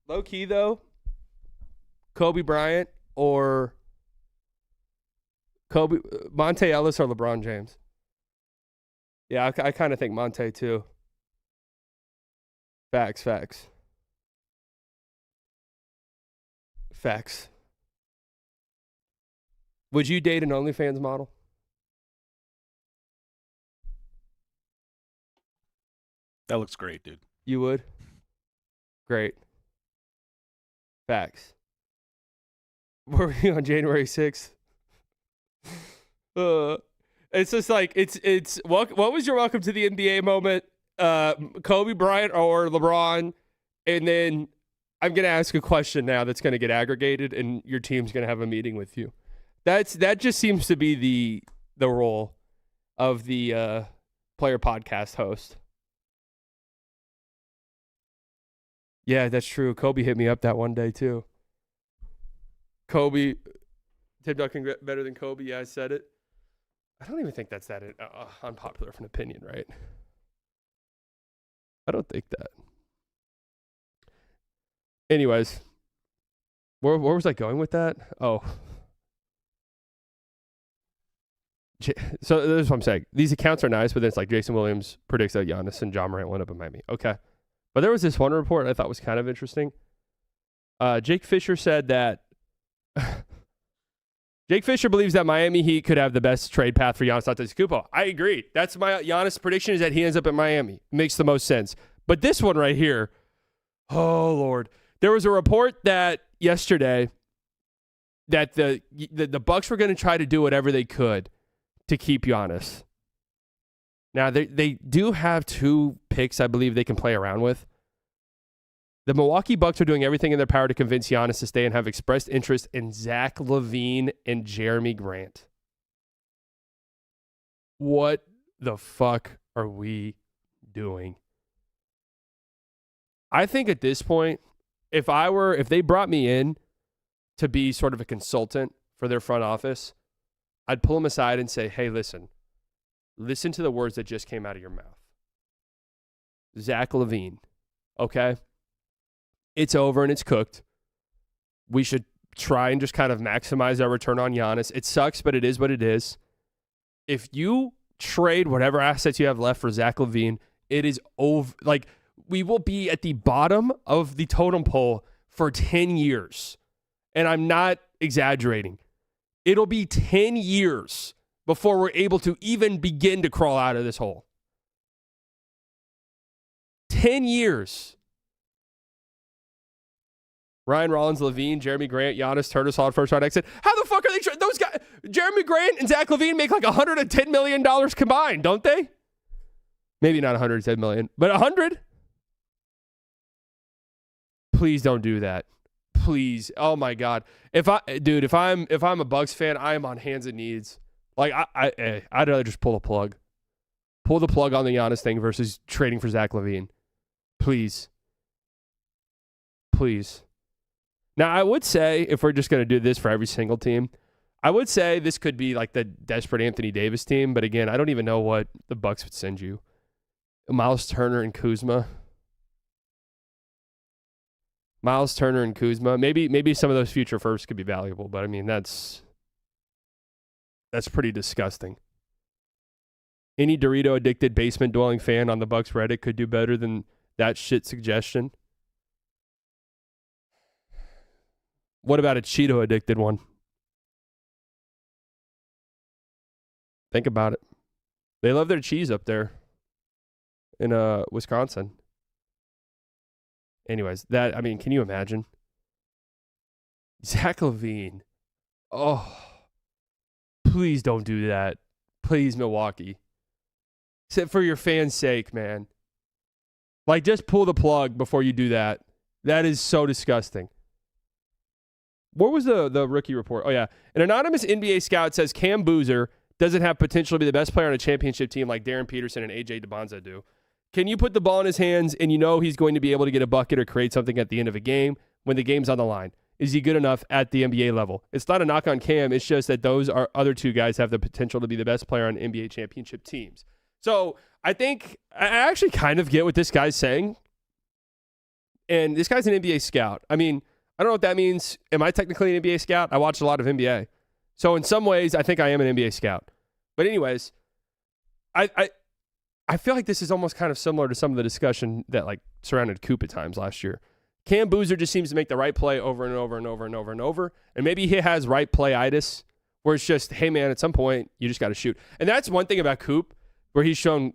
Speaker 2: Low key though, Kobe Bryant or Monte Ellis or LeBron James? Yeah, I kind of think Monte too. Facts. Would you date an OnlyFans model?
Speaker 3: That looks great, dude.
Speaker 2: You would? Great. Facts. Were we on January 6th? It's just like, it's what was your welcome to the NBA moment? Kobe Bryant or LeBron? And then I'm going to ask a question now that's going to get aggregated and your team's going to have a meeting with you. That just seems to be the role of the player podcast host. Yeah, that's true. Kobe hit me up that one day too. Kobe, Tim Duncan better than Kobe. Yeah, I said it. I don't even think that's that unpopular of an opinion, right? I don't think that. Anyways, where was I going with that? Oh. So this is what I'm saying. These accounts are nice, but then it's like Jason Williams predicts that Giannis and Ja Morant will end up in Miami. Okay. But there was this one report I thought was kind of interesting. Jake Fisher said that Jake Fisher believes that Miami Heat could have the best trade path for Giannis Antetokounmpo. I agree. That's my Giannis prediction, is that he ends up at Miami. Makes the most sense. But this one right here, oh, Lord. There was a report that yesterday that the Bucks were going to try to do whatever they could to keep Giannis. Now, they do have 2 picks, I believe, they can play around with. The Milwaukee Bucks are doing everything in their power to convince Giannis to stay and have expressed interest in Zach LaVine and Jeremy Grant. What the fuck are we doing? I think at this point, if they brought me in to be sort of a consultant for their front office, I'd pull them aside and say, hey, listen to the words that just came out of your mouth. Zach LaVine, okay? It's over and it's cooked. We should try and just kind of maximize our return on Giannis. It sucks, but it is what it is. If you trade whatever assets you have left for Zach LaVine, it is over. Like, we will be at the bottom of the totem pole for 10 years. And I'm not exaggerating. It'll be 10 years before we're able to even begin to crawl out of this hole. 10 years. Ryan Rollins, LaVine, Jeremy Grant, Giannis, Turner, solid first round exit. How the fuck are they? Those guys, Jeremy Grant and Zach LaVine make like $110 million combined, don't they? Maybe not $110 million, but $100. Please don't do that. Please. Oh my God. If I'm a Bucks fan, I am on hands and knees. Like I'd rather just pull the plug. Pull the plug on the Giannis thing versus trading for Zach LaVine. Please. Please. Now, I would say, if we're just going to do this for every single team, I would say this could be like the desperate Anthony Davis team. But again, I don't even know what the Bucks would send you. Miles Turner and Kuzma. Maybe some of those future firsts could be valuable. But I mean, that's pretty disgusting. Any Dorito-addicted basement-dwelling fan on the Bucks Reddit could do better than that shit suggestion. What about a Cheeto-addicted one? Think about it. They love their cheese up there in Wisconsin. Anyways, can you imagine? Zach LaVine. Oh, please don't do that. Please, Milwaukee. For your fans' sake, man. Like, just pull the plug before you do that. That is so disgusting. What was the rookie report? Oh, yeah. An anonymous NBA scout says Cam Boozer doesn't have potential to be the best player on a championship team like Darren Peterson and A.J. DeBonza do. Can you put the ball in his hands and you know he's going to be able to get a bucket or create something at the end of a game when the game's on the line? Is he good enough at the NBA level? It's not a knock on Cam. It's just that those other 2 guys have the potential to be the best player on NBA championship teams. So I think I actually kind of get what this guy's saying. And this guy's an NBA scout. I mean, I don't know what that means. Am I technically an NBA scout? I watch a lot of NBA. So in some ways, I think I am an NBA scout. But anyways, I feel like this is almost kind of similar to some of the discussion that like surrounded Coop at times last year. Cam Boozer just seems to make the right play over and over and over and over and over. And maybe he has right play-itis, where it's just, hey, man, at some point, you just got to shoot. And that's one thing about Coop, where he's shown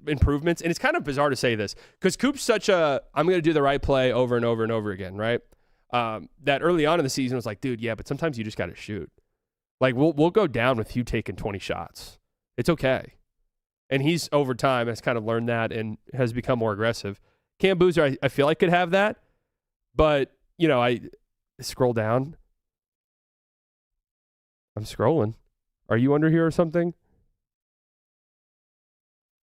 Speaker 2: improvements. And it's kind of bizarre to say this, because Coop's such a, I'm going to do the right play over and over and over again, right? That early on in the season was like, dude, yeah, but sometimes you just got to shoot. Like, we'll go down with you taking 20 shots. It's okay. And he's, over time, has kind of learned that and has become more aggressive. Cam Boozer, I feel like could have that. But, you know, I scroll down. I'm scrolling. Are you under here or something?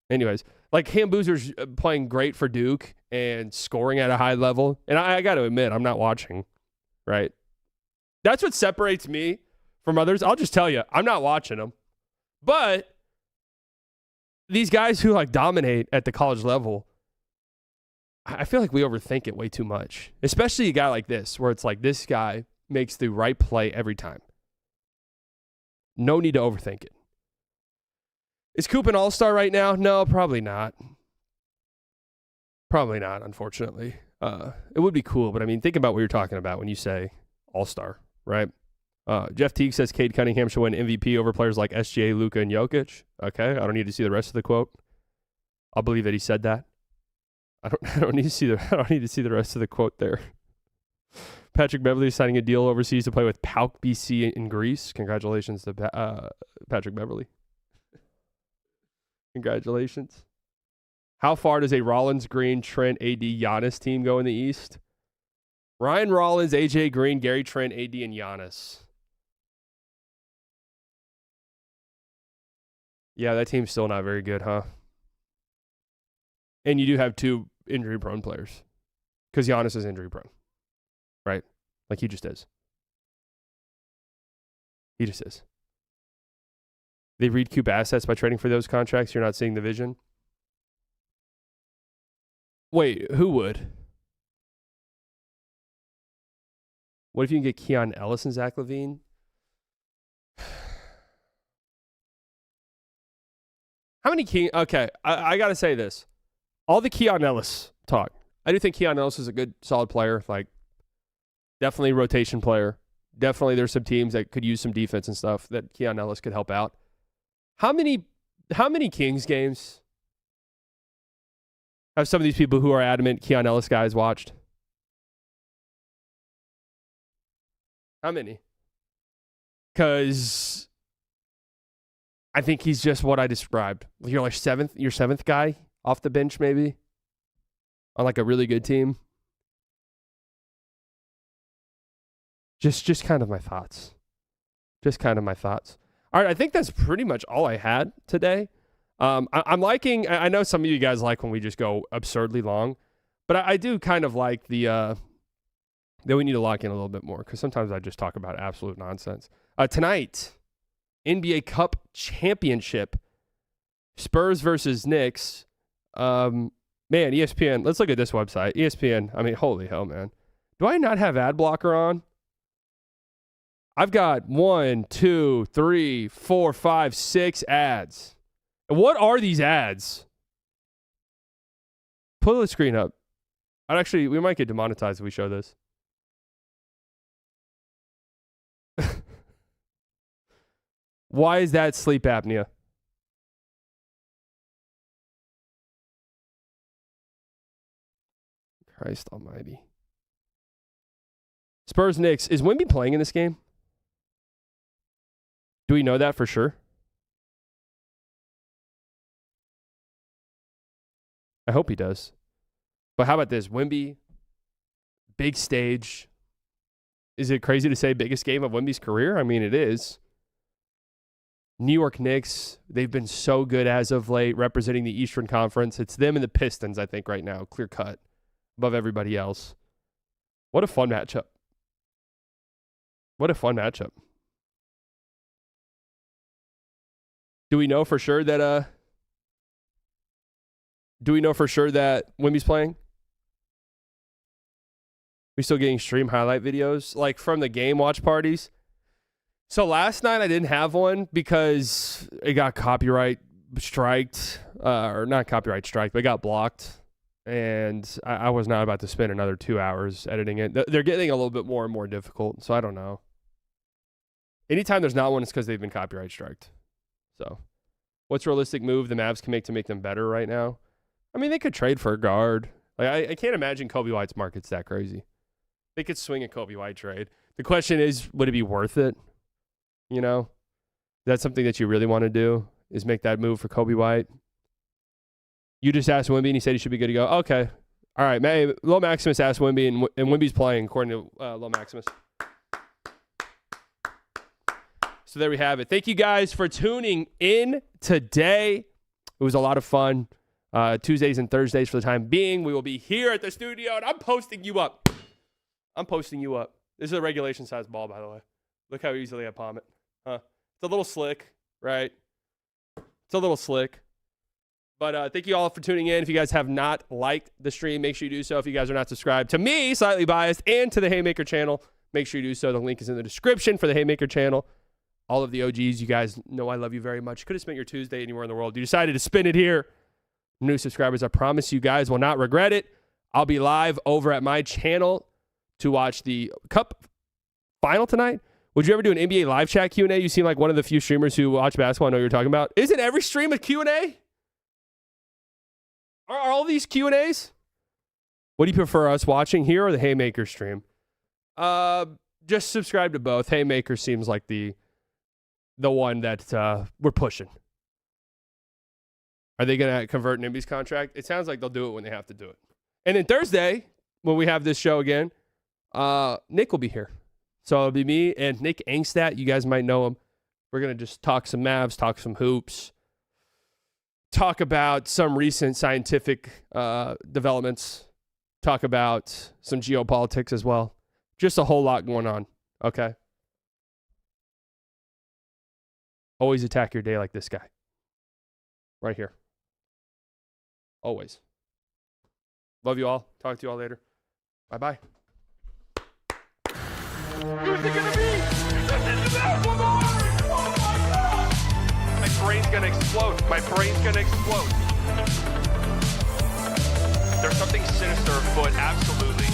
Speaker 2: Anyways, like Cam Boozer's playing great for Duke and scoring at a high level. And I got to admit, I'm not watching, right? That's what separates me from others. I'll just tell you, I'm not watching them. But these guys who like dominate at the college level, I feel like we overthink it way too much. Especially a guy like this, where it's like this guy makes the right play every time. No need to overthink it. Is Coop an all-star right now? No, probably not. Probably not, unfortunately. It would be cool, but I mean, think about what you're talking about when you say all-star, right? Jeff Teague says Cade Cunningham should win MVP over players like SGA, Luka, and Jokic. Okay, I don't need to see the rest of the quote. I'll believe that he said that. I don't need to see the rest of the quote there. Patrick Beverley is signing a deal overseas to play with PAOK BC in Greece. Congratulations to Patrick Beverley. Congratulations. How far does a Rollins, Green, Trent, AD, Giannis team go in the East? Ryan Rollins, AJ Green, Gary Trent, AD, and Giannis. Yeah, that team's still not very good, huh? And you do have 2 injury-prone players because Giannis is injury-prone, right? Like he just is. He just is. They recoup assets by trading for those contracts. You're not seeing the vision. Wait, who would? What if you can get Keon Ellis and Zach LaVine? How many Keon? Okay, I got to say this. All the Keon Ellis talk. I do think Keon Ellis is a good, solid player. Like, definitely rotation player. Definitely there's some teams that could use some defense and stuff that Keon Ellis could help out. How many Kings games have some of these people who are adamant Keon Ellis guys watched? How many? Because I think he's just what I described. You're like your seventh guy off the bench, maybe on like a really good team. Just kind of my thoughts. All right, I think that's pretty much all I had today. I'm liking. I know some of you guys like when we just go absurdly long, but I do kind of like the that we need to lock in a little bit more because sometimes I just talk about absolute nonsense. Tonight, NBA Cup Championship, Spurs versus Knicks. Man, ESPN. Let's look at this website. ESPN. I mean, holy hell, man. Do I not have ad blocker on? I've got 1, 2, 3, 4, 5, 6 ads. And what are these ads? Pull the screen up. We might get demonetized if we show this. Why is that sleep apnea? Christ almighty. Spurs Knicks. Is Wemby playing in this game? Do we know that for sure? I hope he does. But how about this? Wemby, big stage. Is it crazy to say biggest game of Wemby's career? I mean, it is. New York Knicks, they've been so good as of late, representing the Eastern Conference. It's them and the Pistons, I think, right now, clear cut, above everybody else. What a fun matchup. Do we know for sure that Wemby's playing? We still getting stream highlight videos like from the game watch parties? So last night I didn't have one because it got copyright striked, or not copyright striked, but it got blocked. And I was not about to spend another 2 hours editing it. They're getting a little bit more and more difficult, so I don't know. Anytime there's not one, it's because they've been copyright striked. So what's a realistic move the Mavs can make to make them better right now? I mean, they could trade for a guard. Like I can't imagine Kobe White's market's that crazy. They could swing a Kobe White trade. The question is, would it be worth it? You know, that's something that you really want to do, is make that move for Kobe White. You just asked Wemby, and he said he should be good to go. Okay. All right. Lil Maximus asked Wemby, and Wemby's playing, according to Lil Maximus. So there we have it. Thank you guys for tuning in today. It was a lot of fun. Tuesdays and Thursdays for the time being. We will be here at the studio, and I'm posting you up. This is a regulation size ball, by the way. Look how easily I palm it. Huh? It's a little slick, right? But thank you all for tuning in. If you guys have not liked the stream, make sure you do so. If you guys are not subscribed to me, Slightly Biased, and to the Haymaker channel, make sure you do so. The link is in the description for the Haymaker channel. All of the OGs, you guys know I love you very much. You could have spent your Tuesday anywhere in the world. You decided to spend it here. New subscribers, I promise you guys will not regret it. I'll be live over at my channel to watch the Cup final tonight, Would you ever do an NBA live chat Q&A? You seem like one of the few streamers who watch basketball. I know what you're talking about. Isn't every stream a Q&A? Are all these Q&As? What do you prefer, us watching here or the Haymaker stream? Just subscribe to both. Haymaker seems like the one that we're pushing. Are they going to convert Nimby's contract? It sounds like they'll do it when they have to do it. And then Thursday, when we have this show again, Nick will be here. So it'll be me and Nick Angstadt. You guys might know him. We're going to just talk some Mavs, talk some hoops, talk about some recent scientific developments, talk about some geopolitics as well. Just a whole lot going on, okay? Always attack your day like this guy. Right here. Always. Love you all. Talk to you all later. Bye-bye.
Speaker 1: Who's it gonna be? This is Lamar! Oh my God! My brain's gonna explode. My brain's gonna explode. There's something sinister afoot, absolutely.